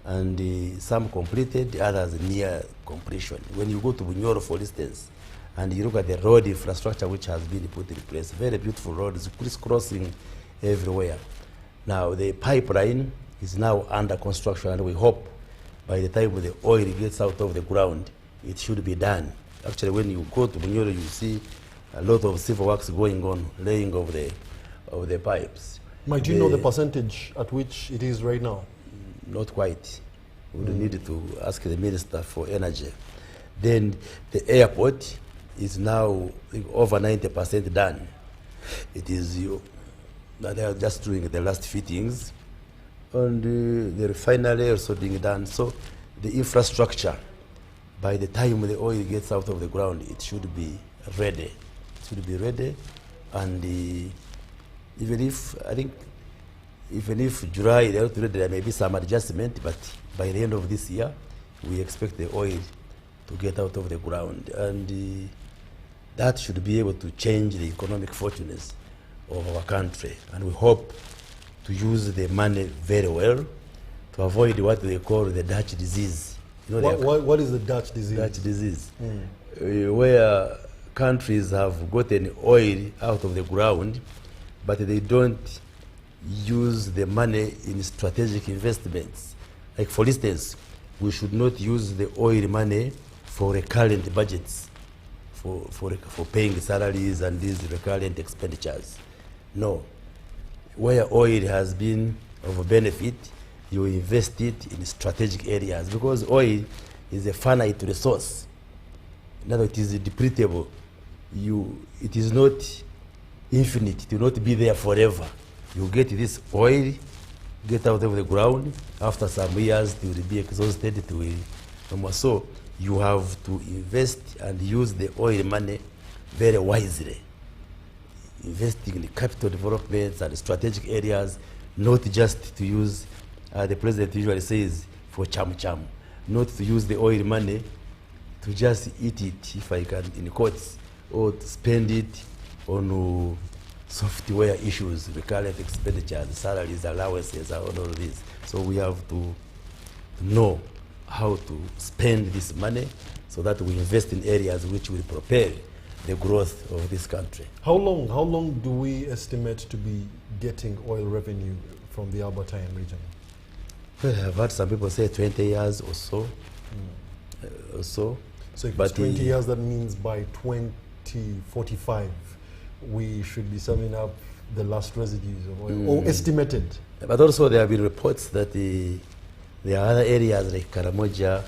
and some completed, others near completion. When you go to Bunyoro, for instance, and you look at the road infrastructure which has been put in place, very beautiful roads, crisscrossing everywhere. Now the pipeline is now under construction, and we hope by the time the oil gets out of the ground, it should be done. Actually, when you go to Bunyoro, you see a lot of civil works going on, laying of the pipes. Might you know the percentage at which it is right now? Not quite. We would need to ask the Minister for Energy. Then the airport is now over 90% done. It is they are just doing the last fittings, and the refinery also being done. So the infrastructure, by the time the oil gets out of the ground, it should be ready. It should be ready, and even if July they're not ready, there may be some adjustment, but by the end of this year, we expect the oil to get out of the ground, and that should be able to change the economic fortunes of our country. And we hope to use the money very well to avoid what they call the Dutch disease. You know, what is the Dutch disease? Dutch disease, where countries have gotten oil out of the ground, but they don't use the money in strategic investments. Like, for instance, we should not use the oil money for recurrent budgets, for paying salaries and these recurrent expenditures. No. Where oil has been of benefit, you invest it in strategic areas, because oil is a finite resource. Now it is depletable. It is not infinite. It will not be there forever. You get this oil, get out of the ground. After some years, it will be exhausted. It will. So you have to invest and use the oil money very wisely. Investing in capital developments and strategic areas, not just to use, the president usually says, for cham-cham, not to use the oil money to just eat it, if I can, in quotes, or to spend it on software issues, recurrent expenditures, salaries, allowances, and all of this. So we have to know how to spend this money so that we invest in areas which will propel the growth of this country. How long do we estimate to be getting oil revenue from the Albertine region? Well, I've heard some people say 20 years or so. So if it's 20 years, that means by 2045, we should be summing up the last residues of oil, or estimated. But also there have been reports that there are other areas like Karamoja,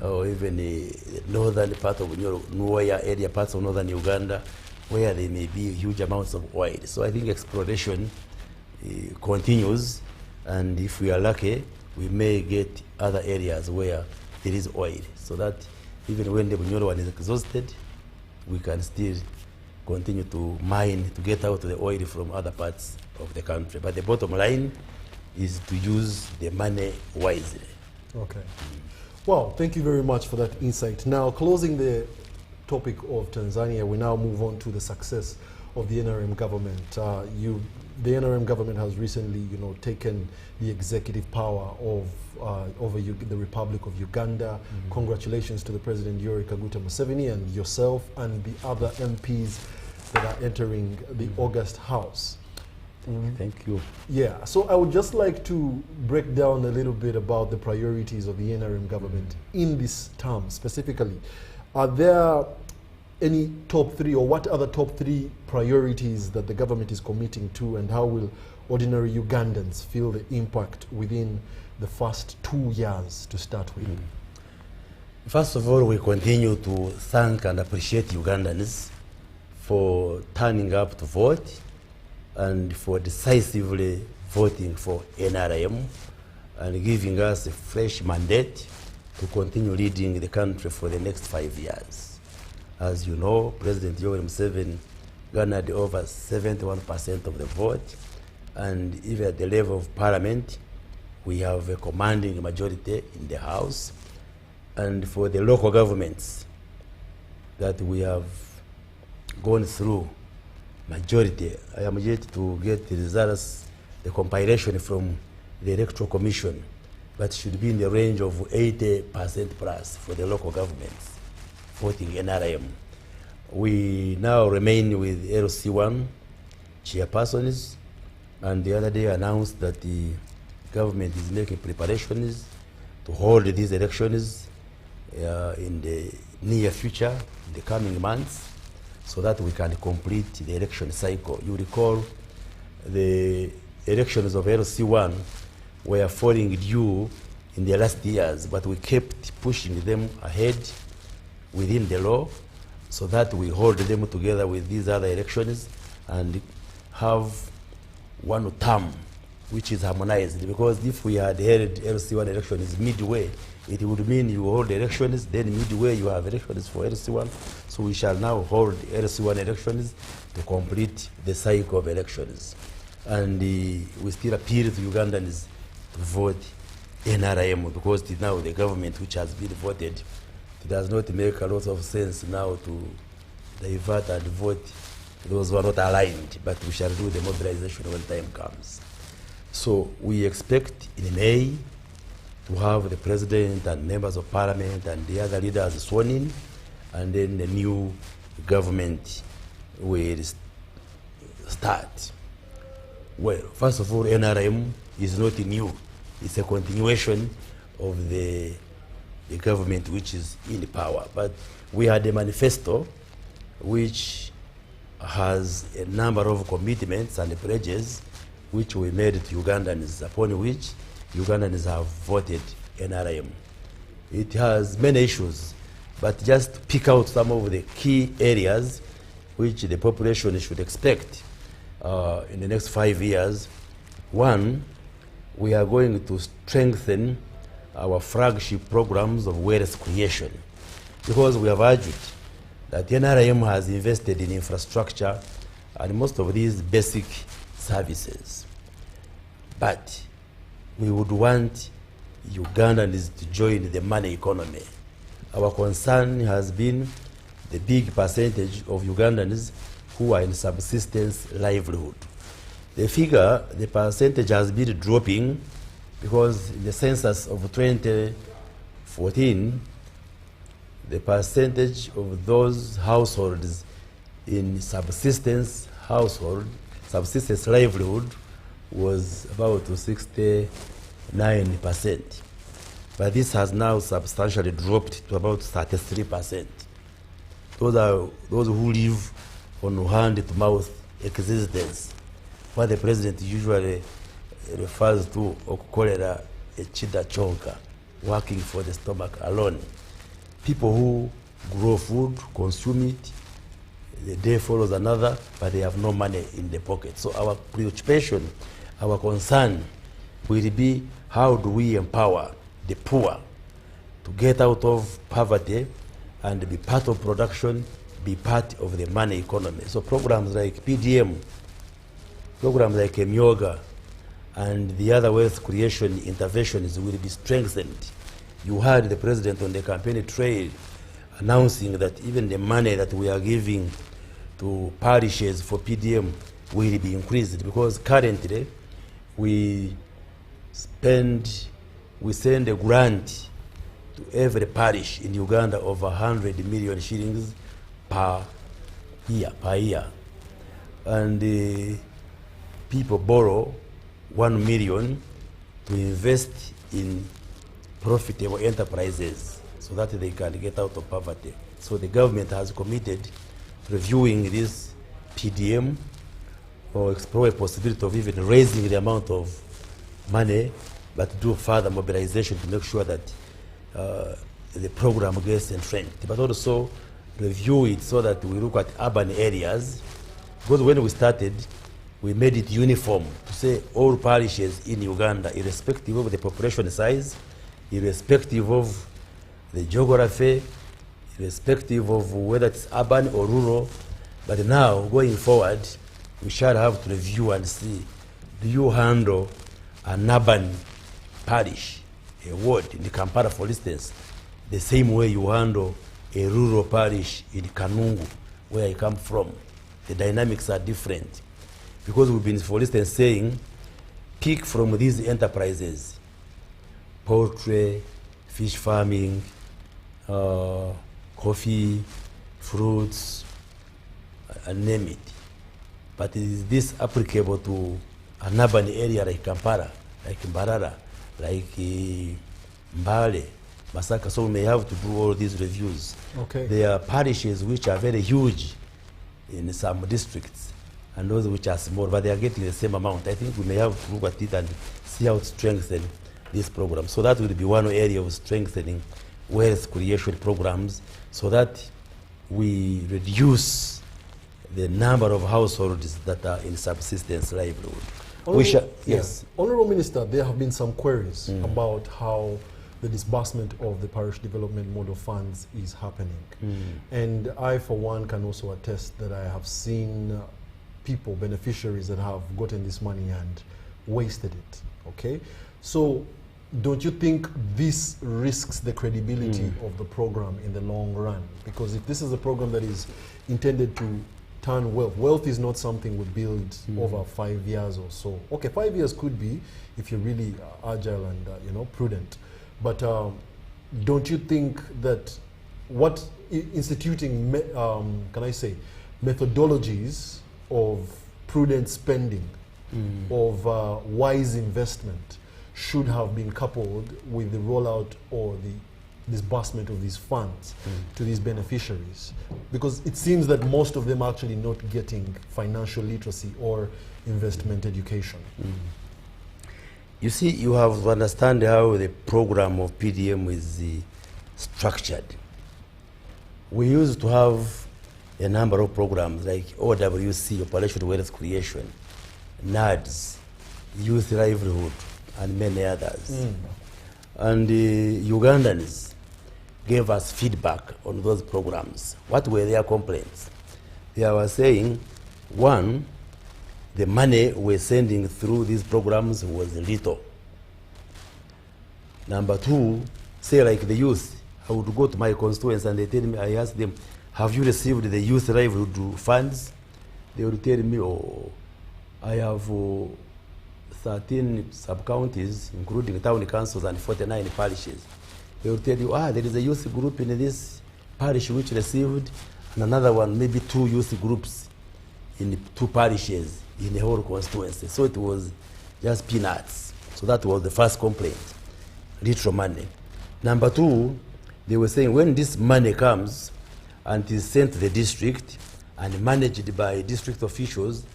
or even the northern part of Nuoya area, parts of northern Uganda, where there may be huge amounts of oil. So I think exploration continues, and if we are lucky, we may get other areas where there is oil, so that even when the Bunyoro one is exhausted, we can still continue to mine to get out the oil from other parts of the country. But the bottom line is to use the money wisely. Okay. Well, thank you very much for that insight. Now, closing the topic of Tanzania, we now move on to the success of the NRM government. The NRM government has recently, taken the executive power of over the Republic of Uganda. Congratulations to the President Yoweri Kaguta Museveni and yourself and the other MPs that are entering the August House. Thank you. Yeah, so I would just like to break down a little bit about the priorities of the NRM government in this term specifically. Are there any top three, or what are the top three priorities that the government is committing to, and how will ordinary Ugandans feel the impact within the first 2 years to start with? First of all, we continue to thank and appreciate Ugandans for turning up to vote and for decisively voting for NRM and giving us a fresh mandate to continue leading the country for the next 5 years. As you know, President Yoweri Museveni garnered over 71% of the vote, and even at the level of Parliament, we have a commanding majority in the House. And for the local governments that we have gone through majority, I am yet to get the results, the compilation from the Electoral Commission, but should be in the range of 80% plus for the local governments voting NRM. We now remain with LC1 chairpersons, and the other day announced that the government is making preparations to hold these elections in the near future, in the coming months, so that we can complete the election cycle. You recall the elections of LC1 were falling due in the last years, but we kept pushing them ahead within the law so that we hold them together with these other elections and have one term which is harmonized. Because if we had held LC1 elections midway, it would mean you hold elections, then midway you have elections for LC1. So we shall now hold LC1 elections to complete the cycle of elections. And we still appeal to Ugandans to vote NRM, because now the government which has been voted, it does not make a lot of sense now to divert and vote those who are not aligned, but we shall do the mobilization when time comes. So we expect in May to have the president and members of parliament and the other leaders sworn in, and then the new government will start. Well, first of all, NRM is not new. It's a continuation of the government which is in power. But we had a manifesto which has a number of commitments and pledges which we made to Ugandans, upon which Ugandans have voted NRM. It has many issues, but just to pick out some of the key areas which the population should expect in the next 5 years. One, we are going to strengthen our flagship programs of wealth creation, because we have argued that NRM has invested in infrastructure and most of these basic services. But we would want Ugandans to join the money economy. Our concern has been the big percentage of Ugandans who are in subsistence livelihood. The figure, the percentage has been dropping, because in the census of 2014, the percentage of those households in subsistence livelihood was about 69%. But this has now substantially dropped to about 33%. Those are those who live on hand-to-mouth existence, what the president usually refers to okukolera echida chonka, working for the stomach alone. People who grow food, consume it, the day follows another, but they have no money in the pocket. So our preoccupation, our concern will be, how do we empower the poor to get out of poverty and be part of production, be part of the money economy. So programs like PDM, programs like Emyoga, and the other wealth creation interventions will be strengthened. You heard the president on the campaign trail announcing that even the money that we are giving to parishes for PDM will be increased, because currently we send a grant to every parish in Uganda of 100 million shillings per year. And people borrow 1 million to invest in profitable enterprises so that they can get out of poverty. So the government has committed to reviewing this PDM, or explore a possibility of even raising the amount of money, but do further mobilization to make sure that the program gets entrenched. But also review it so that we look at urban areas, because when we started, we made it uniform to say all parishes in Uganda, irrespective of the population size, irrespective of the geography, irrespective of whether it's urban or rural. But now, going forward, we shall have to review and see, do you handle an urban parish, a ward in Kampala, for instance, the same way you handle a rural parish in Kanungu, where I come from? The dynamics are different. Because we've been, for instance, saying, pick from these enterprises, poultry, fish farming, coffee, fruits, and name it. But is this applicable to an urban area like Kampala, like Mbarara, like Mbale, Masaka, so we may have to do all these reviews. Okay. There are parishes which are very huge in some districts, and those which are small, but they are getting the same amount. I think we may have to look at it and see how to strengthen this program. So that will be one area of strengthening wealth creation programs, so that we reduce the number of households that are in subsistence livelihood. Yes. Honourable Minister, there have been some queries about how the disbursement of the parish development model funds is happening. And I, for one, can also attest that I have seen people, beneficiaries that have gotten this money and wasted it, okay? So don't you think this risks the credibility of the program in the long run? Because if this is a program that is intended to turn wealth, wealth is not something we build over 5 years or so. Okay, 5 years could be if you're really agile and prudent. But don't you think that instituting, can I say, methodologies of prudent spending, of wise investment, should have been coupled with the rollout or the disbursement of these funds to these beneficiaries? Because it seems that most of them are actually not getting financial literacy or investment education. You see, you have to understand how the program of PDM is structured. We used to have a number of programs like OWC, Operational Wealth Creation, NADS, Youth Livelihood, and many others. And the Ugandans gave us feedback on those programs. What were their complaints? They were saying, one, the money we're sending through these programs was little. Number two, say like the youth, I would go to my constituents and they tell me, I ask them, have you received the youth livelihood funds? They would tell me, oh, I have 13 sub-counties, including town councils and 49 parishes. They will tell you, there is a youth group in this parish which received, and another one, maybe 2 youth groups in 2 parishes in the whole constituency. So it was just peanuts. So that was the first complaint, little money. Number two, they were saying when this money comes and is sent to the district and managed by district officials,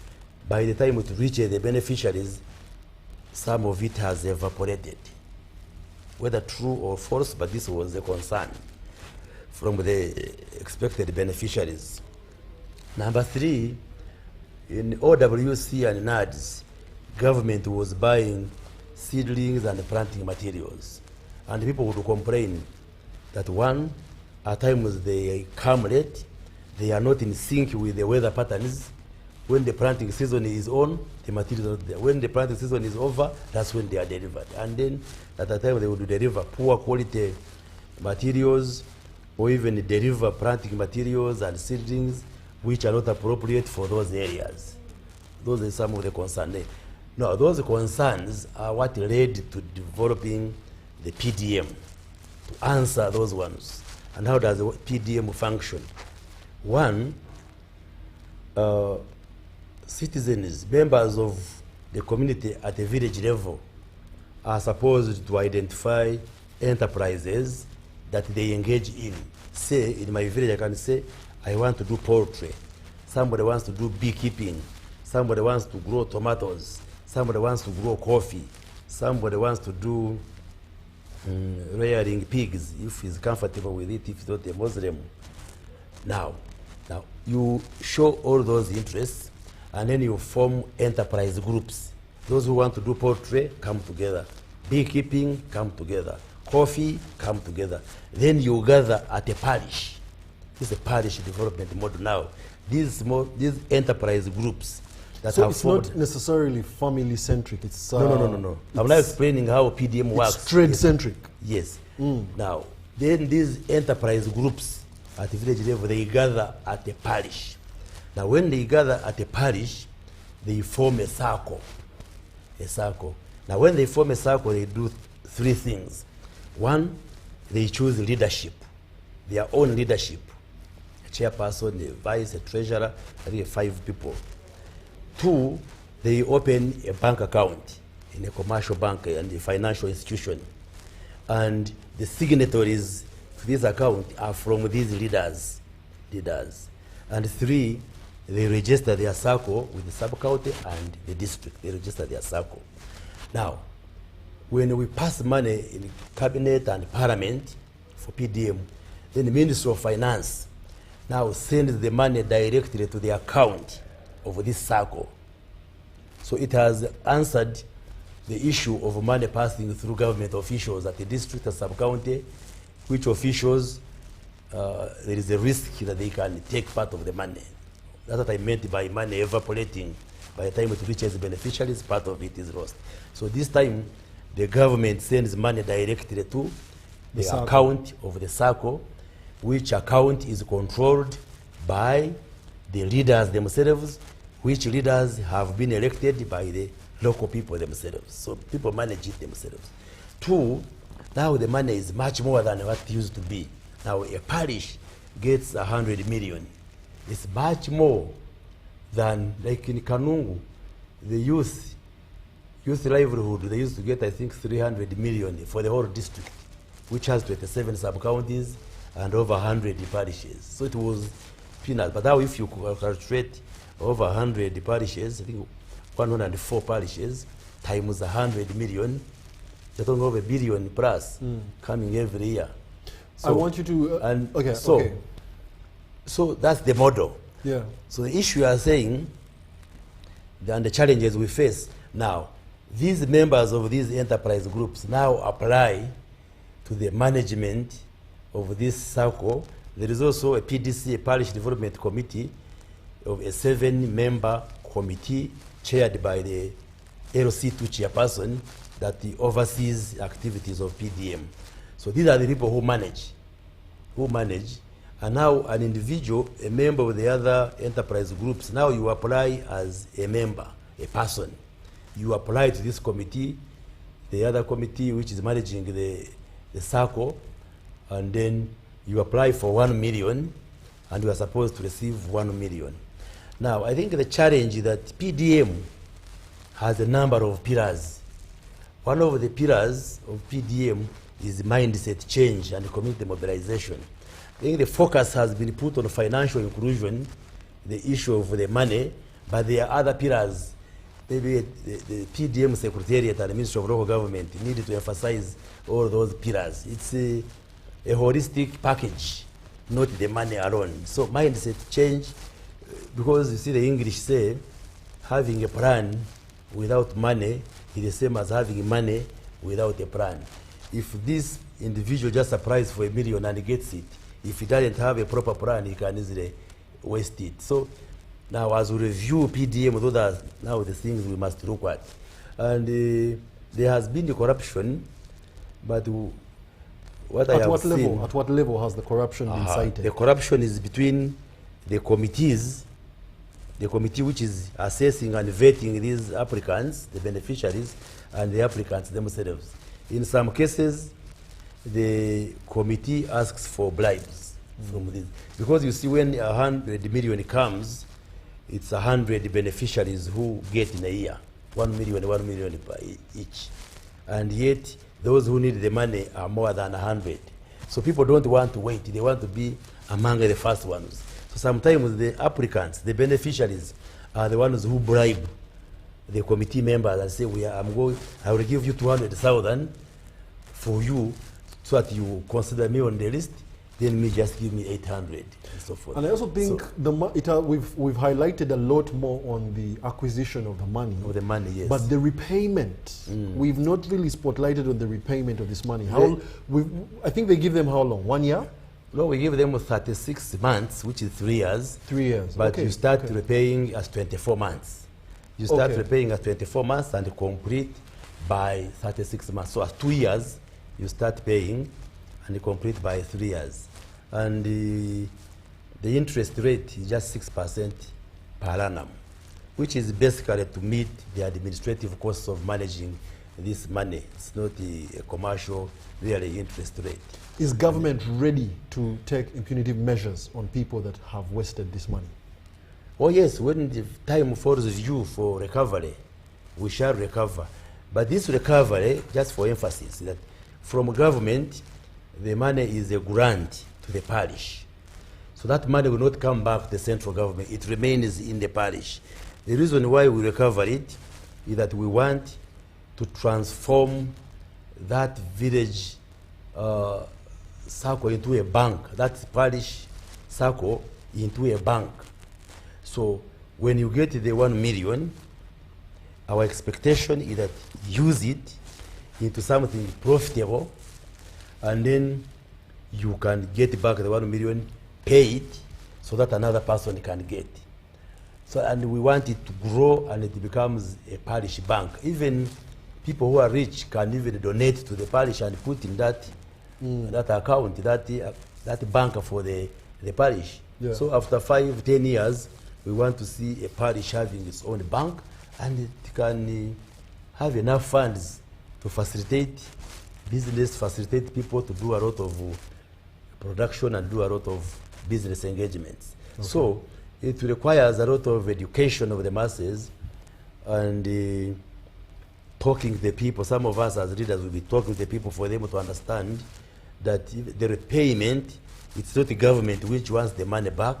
by the time it reaches the beneficiaries, some of it has evaporated. Whether true or false, but this was the concern from the expected beneficiaries. Number three, in OWC and NADS, government was buying seedlings and planting materials. And people would complain that one, at times they come late, they are not in sync with the weather patterns. When the planting season is on, the materials are not there. When the planting season is over, that's when they are delivered. And then at the time they would deliver poor quality materials, or even deliver planting materials and seedlings which are not appropriate for those areas. Those are some of the concerns. Now, those concerns are what led to developing the PDM, to answer those ones. And how does the PDM function? One, citizens, members of the community at the village level are supposed to identify enterprises that they engage in. Say, in my village, I can say, I want to do poultry. Somebody wants to do beekeeping. Somebody wants to grow tomatoes. Somebody wants to grow coffee. Somebody wants to do rearing pigs, if he's comfortable with it, if he's not a Muslim. Now, you show all those interests, and then you form enterprise groups. Those who want to do poultry come together. Beekeeping come together. Coffee come together. Then you gather at a parish. This is a parish development model now. These enterprise groups that so have it's formed. not necessarily family centric. It's No. I'm now explaining how PDM works. It's trade centric. Yes. Now, then these enterprise groups at the village level, they gather at a parish. Now, when they gather at a parish, they form a circle. A circle. Now, when they form a circle, they do 3 things. One, they choose leadership, their own leadership. A chairperson, a vice, a treasurer, I think 5 people. 2, they open a bank account in a commercial bank and a financial institution. and the signatories to this account are from these leaders. And 3, they register their circle with the sub-county and the district. They register their circle. Now, when we pass money in cabinet and parliament for PDM, then the Ministry of Finance now sends the money directly to the account of this circle. So it has answered the issue of money passing through government officials at the district and sub-county, which officials, there is a risk that they can take part of the money. That's what I meant by money evaporating. By the time it reaches the beneficiaries, part of it is lost. So this time, the government sends money directly to the account of the circle, which account is controlled by the leaders themselves, which leaders have been elected by the local people themselves. So people manage it themselves. 2, now the money is much more than what it used to be. Now a parish gets 100 million. It's much more than, like in Kanungu, the youth livelihood, they used to get, I think, 300 million for the whole district, which has 27 sub-counties and over 100 parishes. So it was peanuts. But now if you calculate over 100 parishes, I think 104 parishes, times 100 million, you're talking over $1 billion plus coming every year. So, I want you to, so that's the model. Yeah. So the issue you are saying, and the challenges we face now, these members of these enterprise groups now apply to the management of this circle. There is also a PDC, a Parish Development Committee, of a 7-member committee chaired by the LC2 chairperson that oversees activities of PDM. So these are the people who manage. And now an individual, a member of the other enterprise groups, now you apply as a member, a person. You apply to this committee, the other committee which is managing the circle, and then you apply for 1 million, and you are supposed to receive 1 million. Now, I think the challenge is that PDM has a number of pillars. One of the pillars of PDM is mindset change and community mobilization. I think the focus has been put on financial inclusion, the issue of the money, but there are other pillars. Maybe the PDM Secretariat and the Ministry of Local Government need to emphasize all those pillars. It's a holistic package, not the money alone. So mindset change, because you see the English say, having a plan without money is the same as having money without a plan. If this individual just applies for $1 million and gets it, if he doesn't have a proper plan, he can easily waste it. So now as we review PDM, those are now the things we must look at. And there has been the corruption, but what I have seen... At what level has the corruption been cited? The corruption is between the committees, the committee which is assessing and vetting these applicants, the beneficiaries, and the applicants themselves. In some cases, the committee asks for bribes from this. Because you see, when 100 million comes, it's 100 beneficiaries who get in a year, 1 million per each. And yet, those who need the money are more than 100. So people don't want to wait. They want to be among the first ones. So sometimes the applicants, the beneficiaries, are the ones who bribe the committee members and say, I will give you 200,000 for you, so that you consider me on the list, then me just give me 800 and so forth. And I also think we've highlighted a lot more on the acquisition of the money. Of the money, yes. But the repayment, we've not really spotlighted on the repayment of this money. I think they give them how long? 1 year? No, we give them 36 months, which is 3 years. 3 years. But you start repaying as 24 months. You start repaying as 24 months and complete by 36 months. So as 2 years, you start paying and complete by 3 years. And the interest rate is just 6% per annum, which is basically to meet the administrative costs of managing this money. It's not a commercial, really interest rate. Is government ready to take impunitive measures on people that have wasted this money? Oh yes, when the time falls due for recovery, we shall recover. But this recovery, just for emphasis, that from government, the money is a grant to the parish. So that money will not come back to the central government. It remains in the parish. The reason why we recover it is that we want to transform that village circle into a bank, that parish circle into a bank. So when you get the 1 million, our expectation is that use it into something profitable, and then you can get back the 1 million, pay it, so that another person can get. So, and we want it to grow, and it becomes a parish bank. Even people who are rich can even donate to the parish and put in that that account, that bank for the parish. Yeah. So after 5-10 years, we want to see a parish having its own bank, and it can have enough funds to facilitate business, facilitate people to do a lot of production and do a lot of business engagements. Okay. So it requires a lot of education of the masses and talking to the people. Some of us as leaders will be talking to the people for them to understand that the repayment, it's not the government which wants the money back,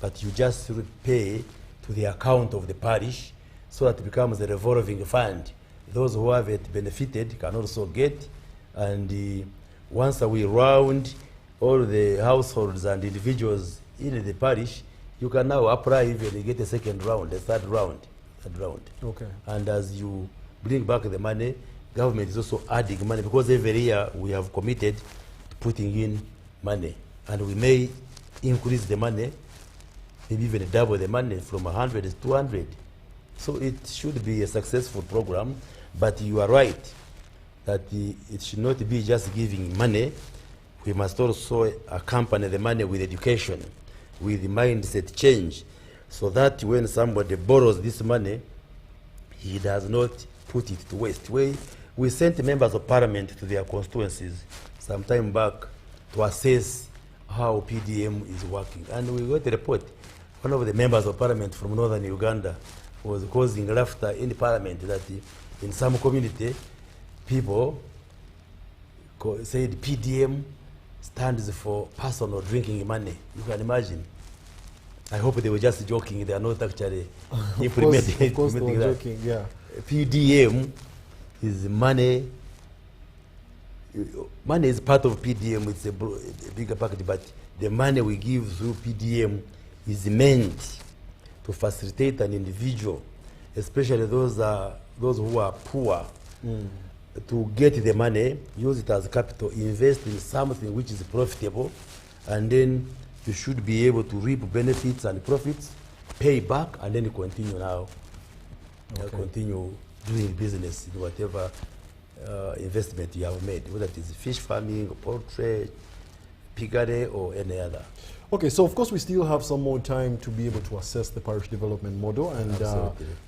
but you just repay to the account of the parish so that it becomes a revolving fund. Those who have it benefited can also get, and once we round all the households and individuals in the parish, you can now apply even get a second round, a third round. Okay. And as you bring back the money, government is also adding money, because every year we have committed to putting in money, and we may increase the money, maybe even double the money from 100 to 200. So it should be a successful program, but you are right that it should not be just giving money. We must also accompany the money with education, with mindset change, so that when somebody borrows this money, he does not put it to waste. We sent members of parliament to their constituencies some time back to assess how PDM is working, and we got a report. One of the members of parliament from northern Uganda was causing laughter in the parliament that in some community, people said PDM stands for personal drinking money. You can imagine. I hope they were just joking. They are not actually implementing. Of course they were that. joking, yeah. PDM is money. Money is part of PDM. It's a bigger package, but the money we give through PDM is meant to facilitate an individual, especially those who are poor, to get the money, use it as capital, invest in something which is profitable, and then you should be able to reap benefits and profits, pay back, and then continue now. Okay. Continue doing business in whatever investment you have made, whether it is fish farming, poultry, piggery, or any other. Okay, so of course we still have some more time to be able to assess the parish development model, and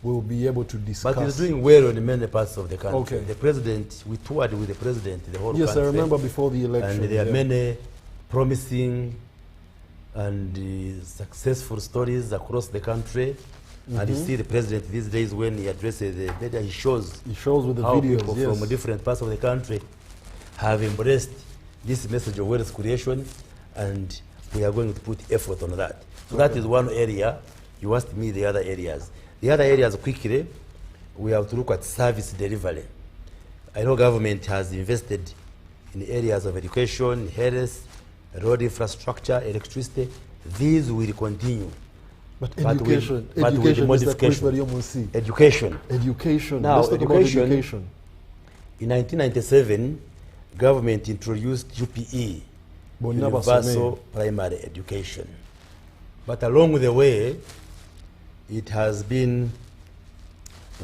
we'll be able to discuss. But it's doing well in many parts of the country. Okay. The president, we toured with the president, the whole country. Yes, I remember before the election. And there are many promising and successful stories across the country. And you see the president these days when he addresses the media, he shows with the how videos, people yes, from different parts of the country have embraced this message of wealth creation, and we are going to put effort on that. So that is one area. You asked me the other areas. The other areas, quickly, we have to look at service delivery. I know government has invested in areas of education, health, road infrastructure, electricity. These will continue. But education, with modification. Education. Now, Let's talk about education. In 1997, government introduced UPE, Universal Primary Education. But along the way, it has been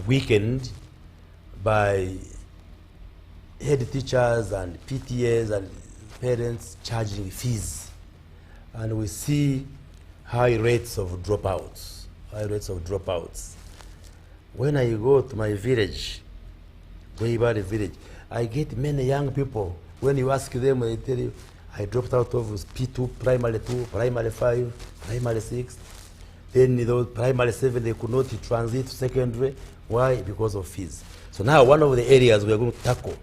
weakened by head teachers and PTAs and parents charging fees. And we see high rates of dropouts. When I go to my village, Weibari village, I get many young people. When you ask them, they tell you, I dropped out of P2, primary 2, primary 5, primary 6. Then those primary 7, they could not transit to secondary. Why? Because of fees. So now one of the areas we are going to tackle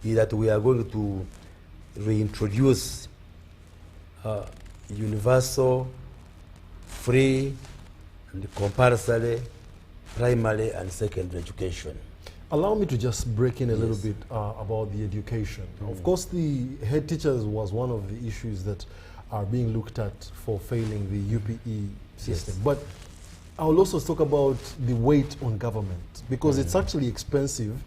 is that we are going to reintroduce universal, free, and compulsory primary and secondary education. Allow me to just break in a little bit about the education. Of course, the head teachers was one of the issues that are being looked at for failing the UPE system. But I will also talk about the weight on government, because it's actually expensive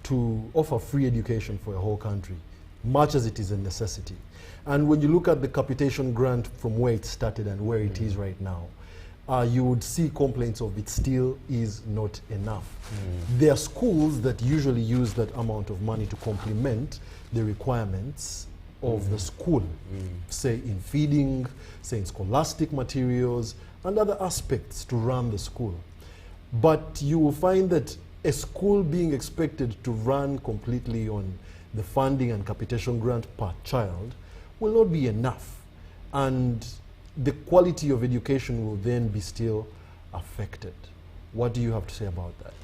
to offer free education for a whole country, much as it is a necessity. And when you look at the capitation grant from where it started and where it is right now, you would see complaints of it still is not enough. There are schools that usually use that amount of money to complement the requirements of the school, say in feeding, say in scholastic materials, and other aspects to run the school. But you will find that a school being expected to run completely on the funding and capitation grant per child will not be enough. And the quality of education will then be still affected. What do you have to say about that?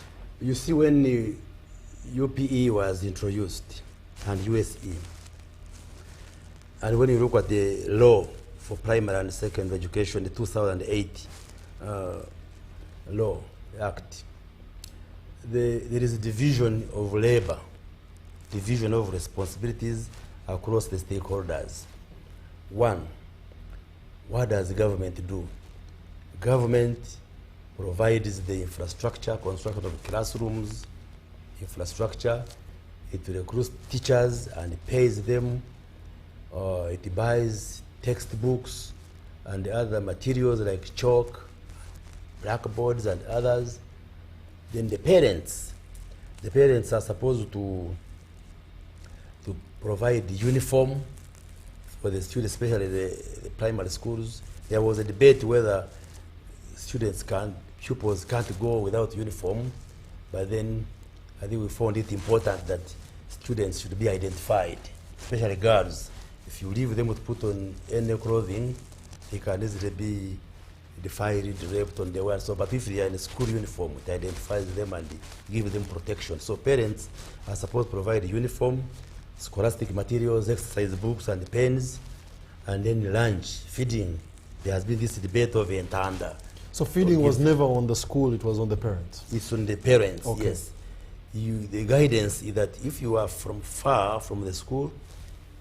You see, when the UPE was introduced and USE, and when you look at the law for primary and secondary education, the 2008 law act, there is a division of labor, division of responsibilities across the stakeholders. One, what does the government do? Government provides the infrastructure, construction of classrooms, infrastructure. It recruits teachers and pays them. It buys textbooks and other materials like chalk, blackboards and others. Then the parents are supposed to provide the uniform for the students, especially the primary schools. There was a debate whether pupils can't go without uniform, but then I think we found it important that students should be identified, especially girls. If you leave them to put on any clothing, they can easily be defied, raped on the way. So, but if they are in a school uniform, it identifies them and gives them protection. So parents are supposed to provide uniform, scholastic materials, exercise books and pens, and then lunch, feeding. There has been this debate of entanda. So feeding was never on the school, it was on the parents? It's on the parents, okay. Yes. The guidance is that if you are far from the school,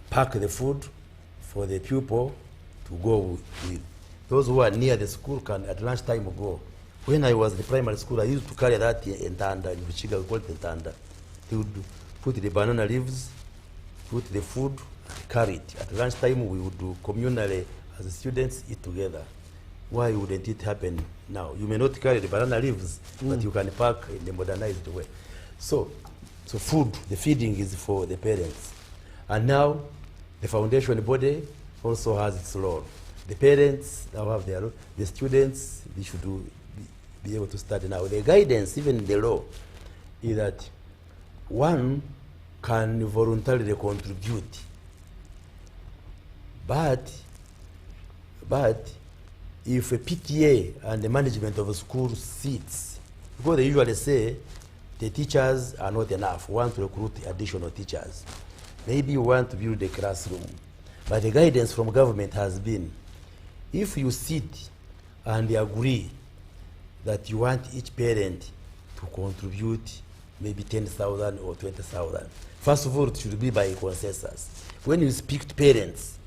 pack the food for the pupil to go with. Those who are near the school can at lunchtime go. When I was in the primary school, I used to carry that entanda, in Vichiga we call it entanda. They would put the banana leaves, put the food, and carry it. At lunchtime, we would do communally, as the students, eat together. Why wouldn't it happen now? You may not carry the banana leaves, but you can pack in the modernized way. So food, the feeding is for the parents. And now, the foundation body also has its role. The parents now have their role. The students, they should be able to study now. The guidance, even in the law, is that one can voluntarily contribute. But if a PTA and the management of a school sits, because they usually say the teachers are not enough, we want to recruit additional teachers. Maybe you want to build a classroom. But the guidance from government has been, if you sit and agree that you want each parent to contribute maybe 10,000 or 20,000, first of all, it should be by consensus. When you speak to parents,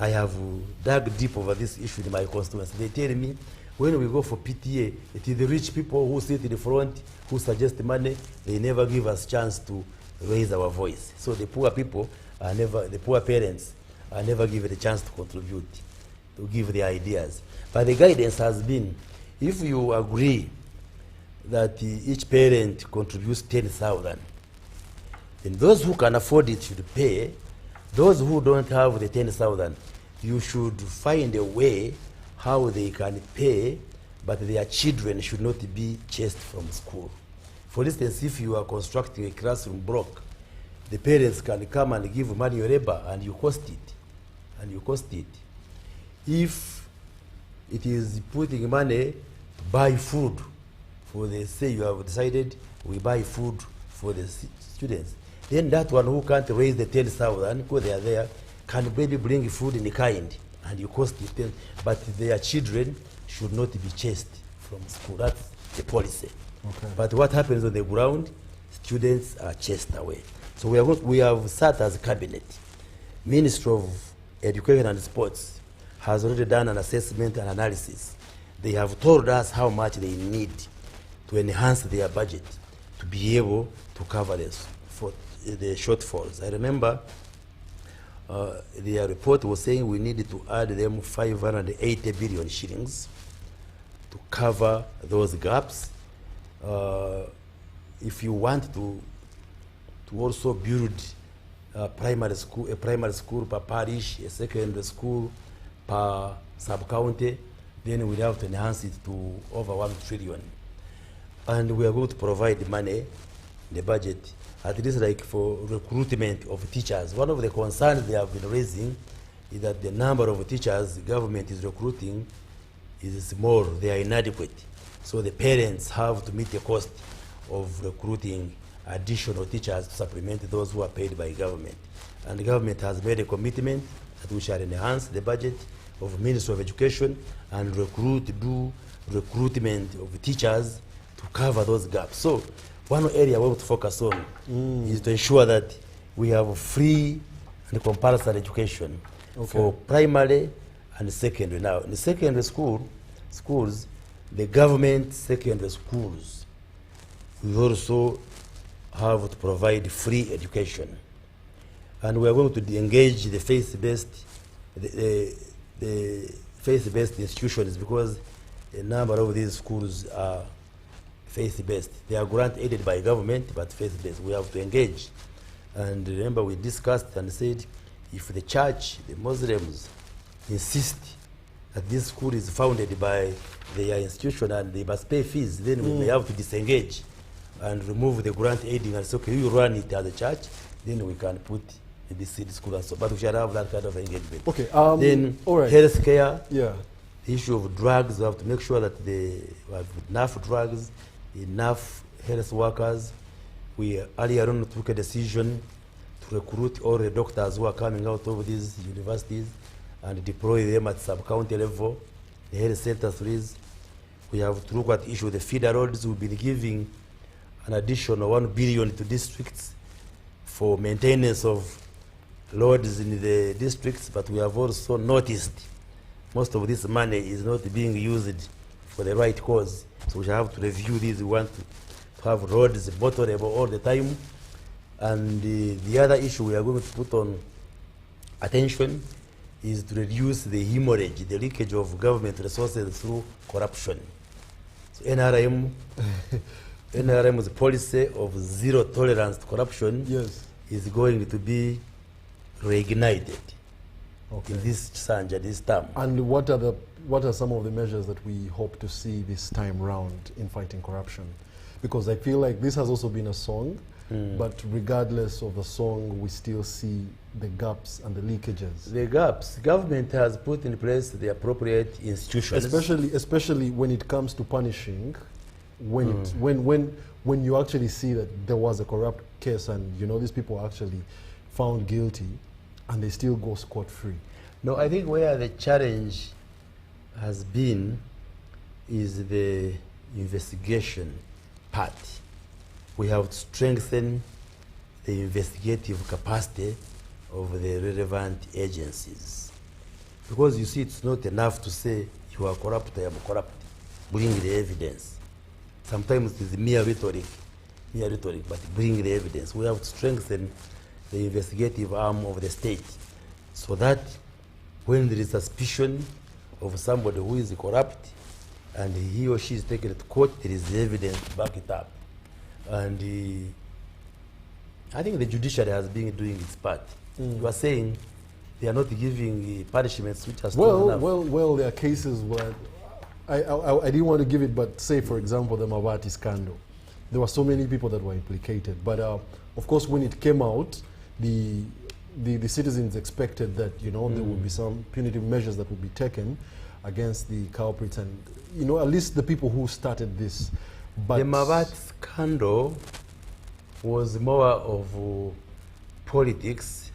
I have dug deep over this issue in my constituency. They tell me, when we go for PTA, it is the rich people who sit in the front, who suggest money. They never give us chance to raise our voice. So the poor people are never, the poor parents are never given a chance to contribute, to give their ideas. But the guidance has been, if you agree that each parent contributes 10,000, then those who can afford it should pay. Those who don't have the 10,000, you should find a way how they can pay, but their children should not be chased from school. For instance, if you are constructing a classroom block, the parents can come and give manual labor and you cost it. If it is putting money to buy food for the, say you have decided we buy food for the students, then that one who can't raise the 10,000, because they are there, can maybe bring food in kind, and you cost the 10, but their children should not be chased from school. That's the policy. Okay. But what happens on the ground, students are chased away. So we have sat as a cabinet. Ministry of Education and Sports has already done an assessment and analysis. They have told us how much they need to enhance their budget to be able to cover this for the shortfalls. I remember their report was saying we needed to add them 580 billion shillings to cover those gaps. If you want to also build a primary school per parish, a secondary school per sub-county, then we have to enhance it to over 1 trillion. And we are going to provide money in the budget, at least like for recruitment of teachers. One of the concerns they have been raising is that the number of teachers the government is recruiting is small, they are inadequate. So the parents have to meet the cost of recruiting additional teachers to supplement those who are paid by government. And the government has made a commitment that we shall enhance the budget of Ministry of Education and do recruitment of teachers to cover those gaps. So one area we want to focus on is to ensure that we have free and compulsory education for primary and secondary. Now, in the secondary schools, the government secondary schools, we also have to provide free education. And we are going to engage the faith-based institutions, because a number of these schools are faith-based. They are grant-aided by government, but faith-based. We have to engage. And remember, we discussed and said, if the church, the Muslims, insist that this school is founded by their institution and they must pay fees, then we may have to disengage and remove the grant aiding and say, okay, you run it as a church, then we can put maybe seed school and so. But we shall have that kind of engagement. Okay. Then all right. Healthcare. Yeah. The issue of drugs, we have to make sure that they have enough drugs, enough health workers. We earlier on took a decision to recruit all the doctors who are coming out of these universities and deploy them at sub-county level, the health centers. We have to look at the issue of the feeder roads. We've been giving an additional 1 billion to districts for maintenance of roads in the districts, but we have also noticed most of this money is not being used for the right cause. So we have to review this. We want to have roads bottled all the time. And the other issue we are going to put on attention is to reduce the hemorrhage, the leakage of government resources through corruption. So NRM's policy of zero tolerance to corruption is going to be reignited in this Sanja, this term. And what are some of the measures that we hope to see this time round in fighting corruption? Because I feel like this has also been a song, but regardless of the song, we still see the gaps and the leakages. The gaps. Government has put in place the appropriate institutions. Especially when it comes to punishing, when you actually see that there was a corrupt case and you know these people are actually found guilty and they still go scot-free. No, I think where the challenge has been is the investigation part. We have to strengthen the investigative capacity of the relevant agencies. Because you see, it's not enough to say you are corrupt, I am corrupt. Bring the evidence. Sometimes it is mere rhetoric, but bring the evidence. We have to strengthen the investigative arm of the state so that when there is suspicion of somebody who is corrupt and he or she is taken to court, there is evidence to back it up. And I think the judiciary has been doing its part. You are saying they are not giving punishments which are strong enough. Well, there are cases where I didn't want to give it, but say, for example, the Mabati scandal. There were so many people that were implicated. But of course, when it came out, the citizens expected that, you know, there would be some punitive measures that would be taken against the culprits and, you know, at least the people who started this. But the Mabati scandal was more of politics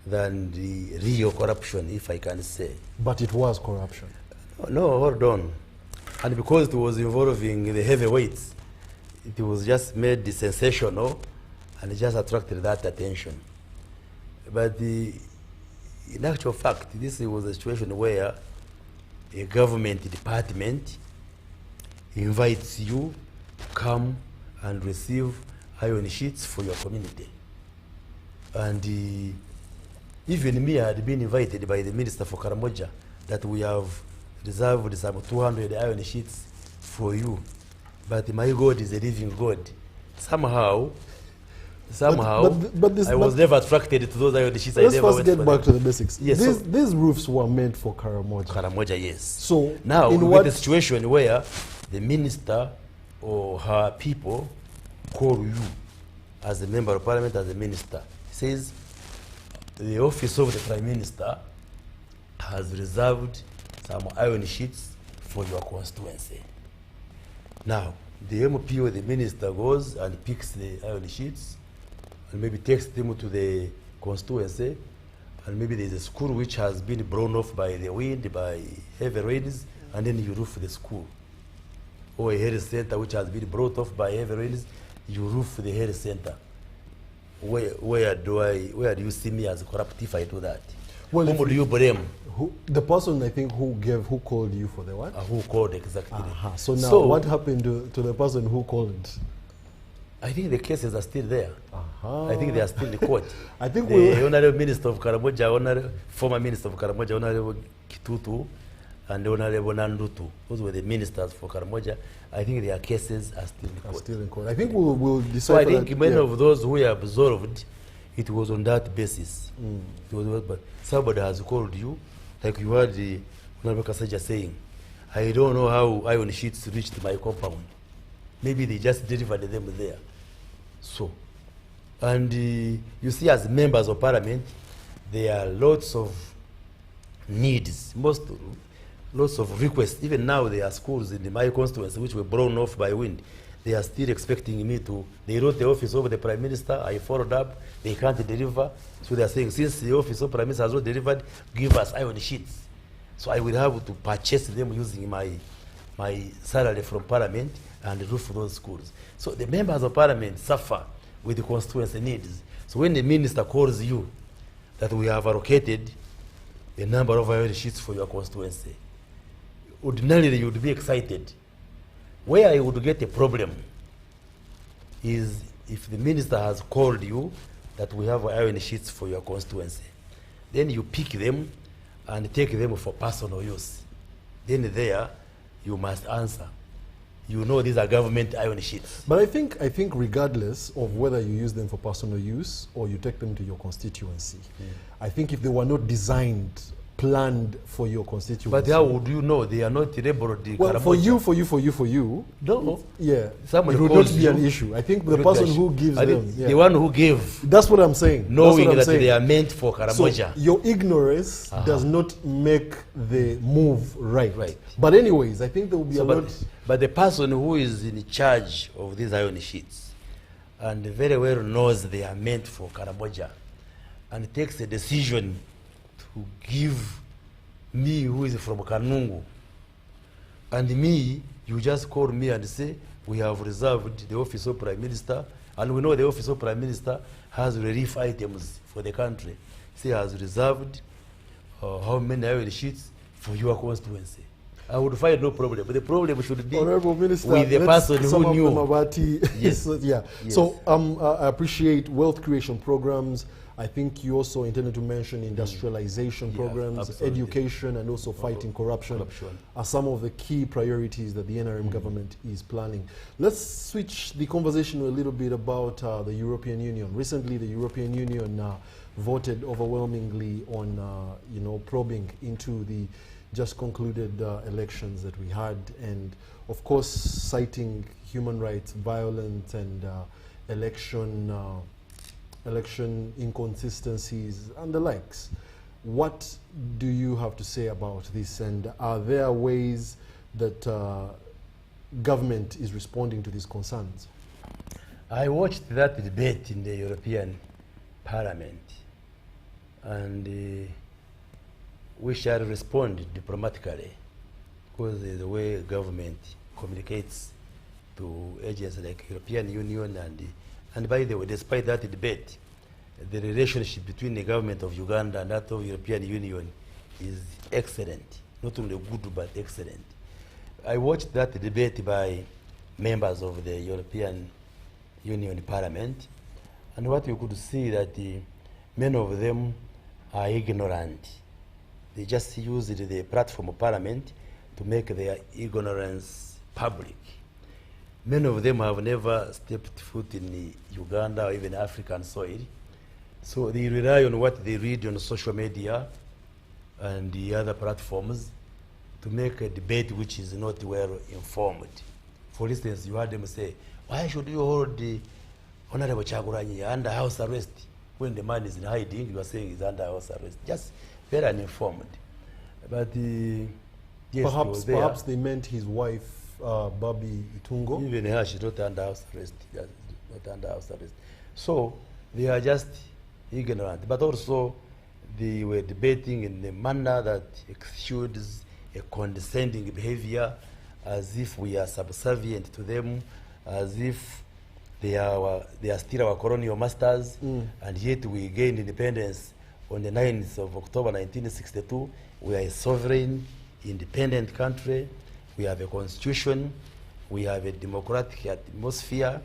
than the real corruption, if I can say. But it was corruption. No, hold on. And because it was involving the heavyweights, it was just made sensational and it just attracted that attention. But in actual fact, this was a situation where a government department invites you to come and receive iron sheets for your community. And even me, I had been invited by the Minister for Karamoja that we have reserved some 200 iron sheets for you. But my God is a living God. Somehow, I was never attracted to those iron sheets. Let's first get back to the basics. Yes, these roofs were meant for Karamoja. Karamoja, yes. So now, with the situation where the minister or her people call you as a member of parliament, as a minister, says the office of the prime minister has reserved some iron sheets for your constituency. Now, the MP or the minister goes and picks the iron sheets and maybe takes them to the constituency, and maybe there's a school which has been blown off by the wind, by heavy rains, and then you roof the school. Or a health center which has been brought off by heavy rains, you roof the health center. Where do you see me as corrupt if I do that? Well, whom do you blame? The person, I think, who called you for the what? Who called exactly. So now, what happened to the person who called? I think the cases are still there. I think they are still in court. I think the Honorable Minister of Karamoja, former Minister of Karamoja, Honorable Kitutu, and Honorable Nandutu, those were the ministers for Karamoja. I think their cases are still in court. I think we'll decide. So I think many of those who were absolved, it was on that basis. But somebody has called you, like you heard the Honorable Kasaja saying, I don't know how iron sheets reached my compound. Maybe they just delivered them there. So, and you see, as members of parliament, there are lots of needs, lots of requests. Even now, there are schools in my constituency which were blown off by wind. They are still expecting me to. They wrote the office of the prime minister. I followed up. They can't deliver. So they are saying, since the office of prime minister has not delivered, give us iron sheets. So I will have to purchase them using my salary from parliament and roof those schools. So the members of parliament suffer with the constituency needs. So when the minister calls you that we have allocated a number of iron sheets for your constituency, ordinarily you would be excited. Where I would get a problem is if the minister has called you that we have iron sheets for your constituency. Then you pick them and take them for personal use. Then there you must answer. You know these are government iron sheets. But I think regardless of whether you use them for personal use or you take them to your constituency, I think if they were not designed, planned for your constituency. But how would you know they are not labeled? Well, for you. No. Yeah. Somebody it would not be an issue. I think the person who gives them. The one who gave. That's what I'm saying. Knowing that they are meant for Karamoja. So your ignorance does not make the move right. But anyways, I think there will be a lot. But the person who is in charge of these iron sheets and very well knows they are meant for Karamoja and takes a decision to give me, who is from Kanungu, and me, you just call me and say, we have reserved the office of Prime Minister, and we know the office of Prime Minister has relief items for the country. Say has reserved how many iron sheets for your constituency. I would find no problem, but the problem should be Minister, with the person who knew. Yes. Yes. So I appreciate wealth creation programs. I think you also intended to mention industrialization programs, absolutely. Education, and also fighting corruption are some of the key priorities that the NRM government is planning. Let's switch the conversation a little bit about the European Union. Recently, the European Union voted overwhelmingly on, probing into the just concluded elections that we had, and of course, citing human rights violence and election inconsistencies and the likes. What do you have to say about this, and are there ways that government is responding to these concerns? I watched that debate in the European Parliament, and we shall respond diplomatically, because the way government communicates to agencies like European Union, and by the way, despite that debate, the relationship between the government of Uganda and that of European Union is excellent, not only good but excellent. I watched that debate by members of the European Union Parliament, and what you could see that many of them are ignorant. They just used the platform of Parliament to make their ignorance public. Many of them have never stepped foot in Uganda or even African soil, so they rely on what they read on social media and the other platforms to make a debate which is not well informed. For instance, you heard them say, why should you hold the Honorable Kyagulanyi under house arrest when the man is in hiding? You are saying he's under house arrest. Just very uninformed. But yes, perhaps they meant his wife, Babi Itungo. Even her, she's not under house arrest. Not under house arrest. So they are just ignorant. But also they were debating in a manner that exudes a condescending behavior, as if we are subservient to them, as if they are still our colonial masters, and yet we gained independence on the 9th of October 1962. We are a sovereign, independent country. We have a constitution. We have a democratic atmosphere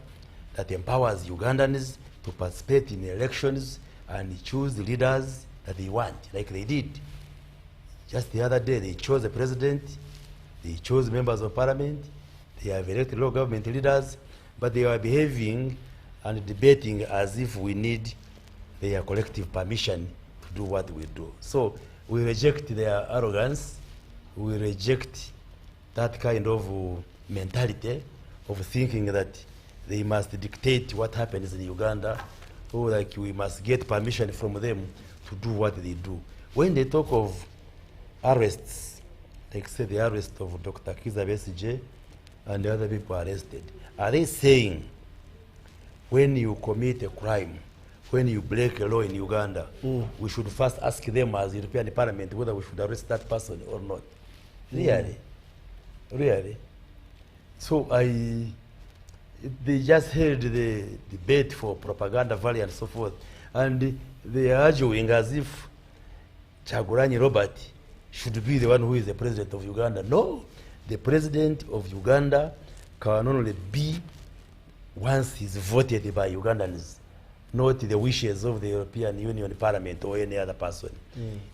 that empowers Ugandans to participate in elections and choose the leaders that they want, like they did. Just the other day, they chose a president, they chose members of parliament, they have elected local government leaders, but they are behaving and debating as if we need their collective permission to do what we do. So we reject their arrogance, we reject that kind of mentality of thinking that they must dictate what happens in Uganda, or like we must get permission from them to do what they do. When they talk of arrests, like say the arrest of Dr. Kizza Besigye and the other people arrested, are they saying when you commit a crime, when you break a law in Uganda, we should first ask them as European Parliament whether we should arrest that person or not? Really? Really? So they just held the debate for propaganda value and so forth, and they are arguing as if Kyagulanyi Robert should be the one who is the president of Uganda. No, the president of Uganda can only be once he's voted by Ugandans, not the wishes of the European Union Parliament or any other person.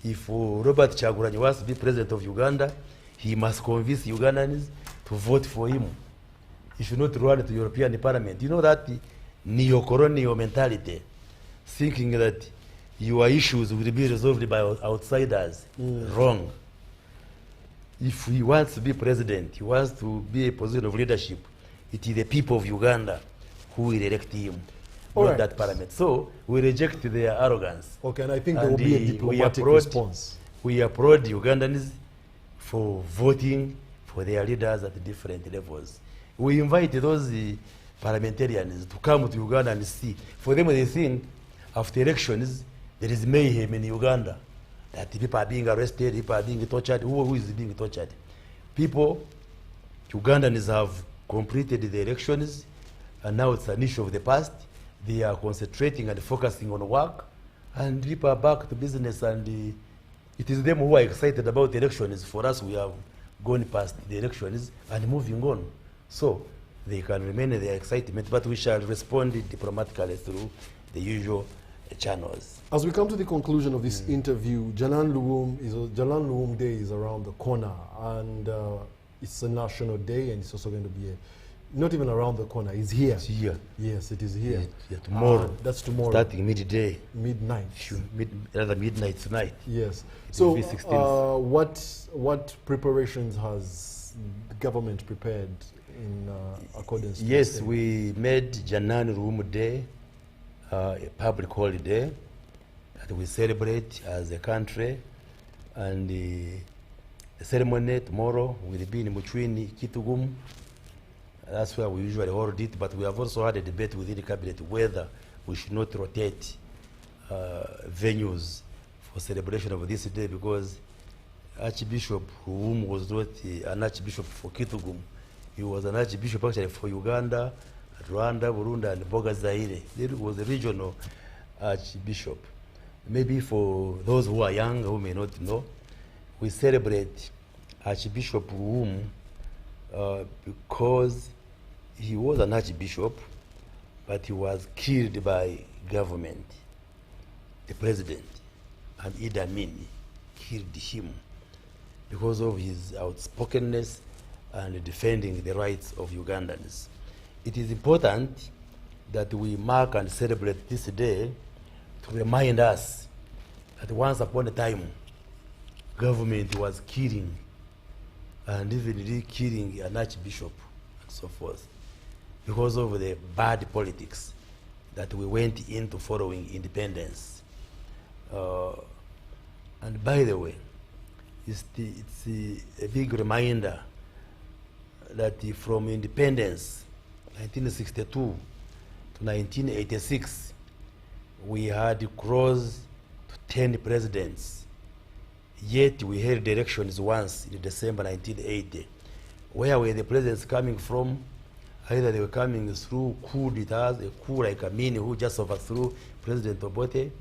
If Robert Kyagulanyi wants to be president of Uganda, he must convince Ugandans to vote for him. He should not run to European Parliament. You know that neo-colonial mentality, thinking that your issues will be resolved by outsiders. Wrong. If he wants to be president, he wants to be a position of leadership, it is the people of Uganda who will elect him, not that parliament. So we reject their arrogance. Okay, and I think there will be a diplomatic response. We applaud Ugandans for voting for their leaders at different levels. We invite those parliamentarians to come to Uganda and see. For them, they think after elections, there is mayhem in Uganda, that people are being arrested, people are being tortured. Who is being tortured? People, Ugandans have completed the elections, and now it's an issue of the past. They are concentrating and focusing on work, and people are back to business, and it is them who are excited about the elections. For us, we have gone past the elections and moving on. So they can remain in their excitement, but we shall respond diplomatically through the usual channels. As we come to the conclusion of this interview, Janani Luwum Day is around the corner, and it's a national day, and it's also going to be not even around the corner. It's here. It's here. Yes, it is here. Yeah, tomorrow. That's tomorrow. Starting midday. Midnight. Rather midnight tonight. Yes. So, what preparations has the government prepared in accordance to Yes, we made Janani Luwum Day a public holiday that we celebrate as a country, and the ceremony tomorrow will be in between Kitugum That's where we usually hold it, but we have also had a debate within the cabinet whether we should not rotate venues for celebration of this day, because Archbishop Luwum was not an archbishop for Kitgum. He was an archbishop actually for Uganda, Rwanda, Burundi, and Boga Zaire. He was a regional archbishop. Maybe for those who are young who may not know, we celebrate Archbishop Luwum because he was an archbishop, but he was killed by government. The president and Idi Amin killed him because of his outspokenness and defending the rights of Ugandans. It is important that we mark and celebrate this day to remind us that once upon a time, government was killing and even really killing an archbishop and so forth because of the bad politics that we went into following independence. And by the way, it's a big reminder that from independence, 1962 to 1986, we had close to 10 presidents. Yet we held elections once in December 1980. Where were the presidents coming from? Either they were coming through coup d'etats, a coup like Amin who just overthrew President Obote,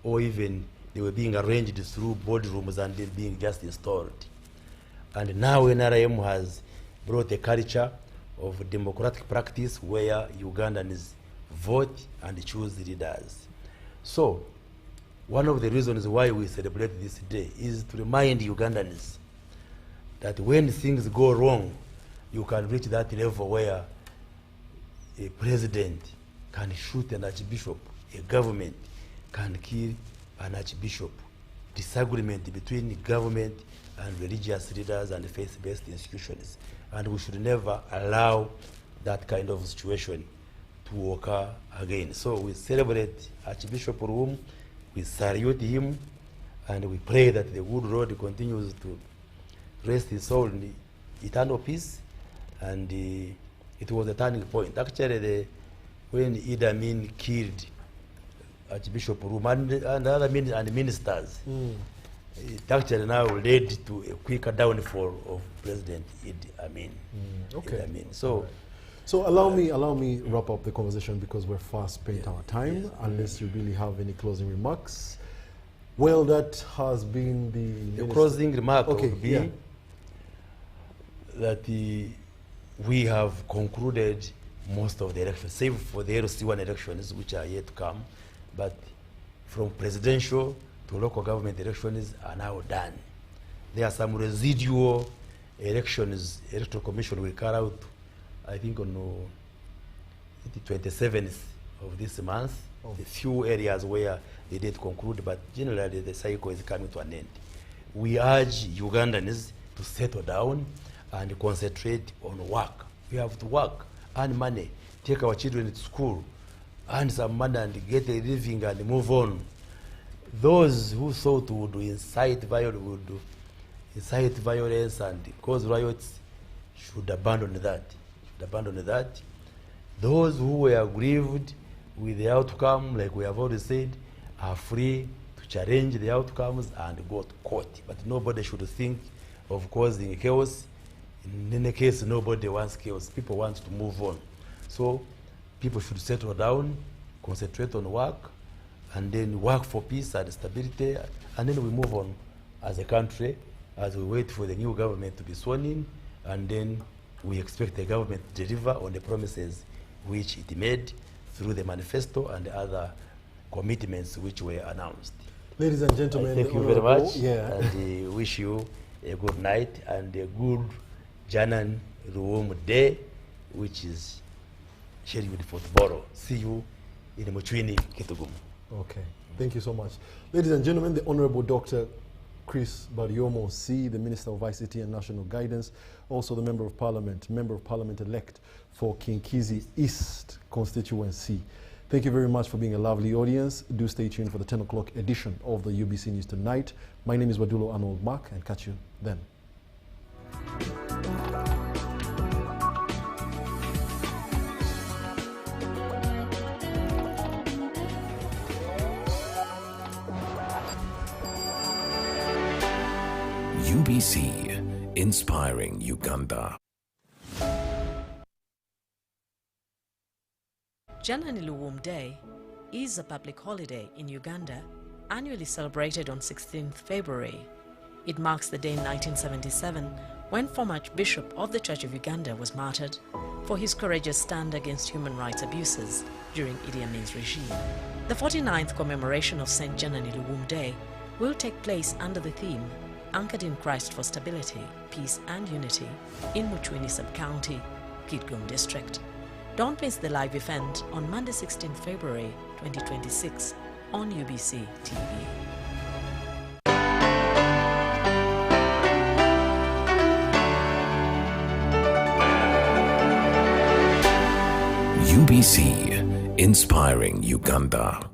or even they were being arranged through boardrooms and then being just installed. And now NRM has brought a culture of democratic practice where Ugandans vote and choose leaders. So, one of the reasons why we celebrate this day is to remind Ugandans that when things go wrong, you can reach that level where a president can shoot an archbishop, a government can kill an archbishop. Disagreement between the government and religious leaders and faith-based institutions. And we should never allow that kind of situation to occur again. So we celebrate Archbishop Luwum, we salute him, and we pray that the good Lord continues to rest his soul in eternal peace. And it was a turning point. Actually, when Idi Amin killed Archbishop Luwum and other ministers, it actually now led to a quicker downfall of President Idi Amin. Okay. Idi Amin. So, so allow me wrap up the conversation because we're fast spent our time. Unless you really have any closing remarks. Well, that has been the closing remark would be yeah. that we have concluded most of the elections, save for the LC1 elections, which are yet to come. But from presidential to local government elections are now done. There are some residual elections. Electoral Commission will carry out, I think, on the 27th of this month. A few areas where they did conclude, but generally the cycle is coming to an end. We urge Ugandans to settle down and concentrate on work. We have to work, earn money, take our children to school, earn some money and get a living and move on. Those who thought would incite violence and cause riots should abandon that. Those who were aggrieved with the outcome, like we have already said, are free to challenge the outcomes and go to court. But nobody should think of causing chaos. In any case, nobody wants chaos. People want to move on. So people should settle down, concentrate on work, and then work for peace and stability, and then we move on as a country as we wait for the new government to be sworn in, and then we expect the government to deliver on the promises which it made through the manifesto and other commitments which were announced. Ladies and gentlemen, thank you very much, yeah. and wish you a good night and a good Janani Luwum Day, which is scheduled for tomorrow. See you in Muchwini, Kitgum. Okay, thank you so much. Ladies and gentlemen, the Honorable Dr. Chris Baryomo C., the Minister of ICT and National Guidance, also the Member of Parliament-elect for Kinkizi East constituency. Thank you very much for being a lovely audience. Do stay tuned for the 10 o'clock edition of the UBC News Tonight. My name is Wadulo Arnold Mark, and catch you then. UBC, inspiring Uganda. Janani Luwum Day is a public holiday in Uganda, annually celebrated on 16th February. It marks the day in 1977 when former Archbishop of the Church of Uganda was martyred for his courageous stand against human rights abuses during Idi Amin's regime. The 49th commemoration of St. Janani Luwum Day will take place under the theme Anchored in Christ for Stability, Peace and Unity in Muchwini Sub-County, Kitgum District. Don't miss the live event on Monday 16 February 2026 on UBC TV. UBC, inspiring Uganda.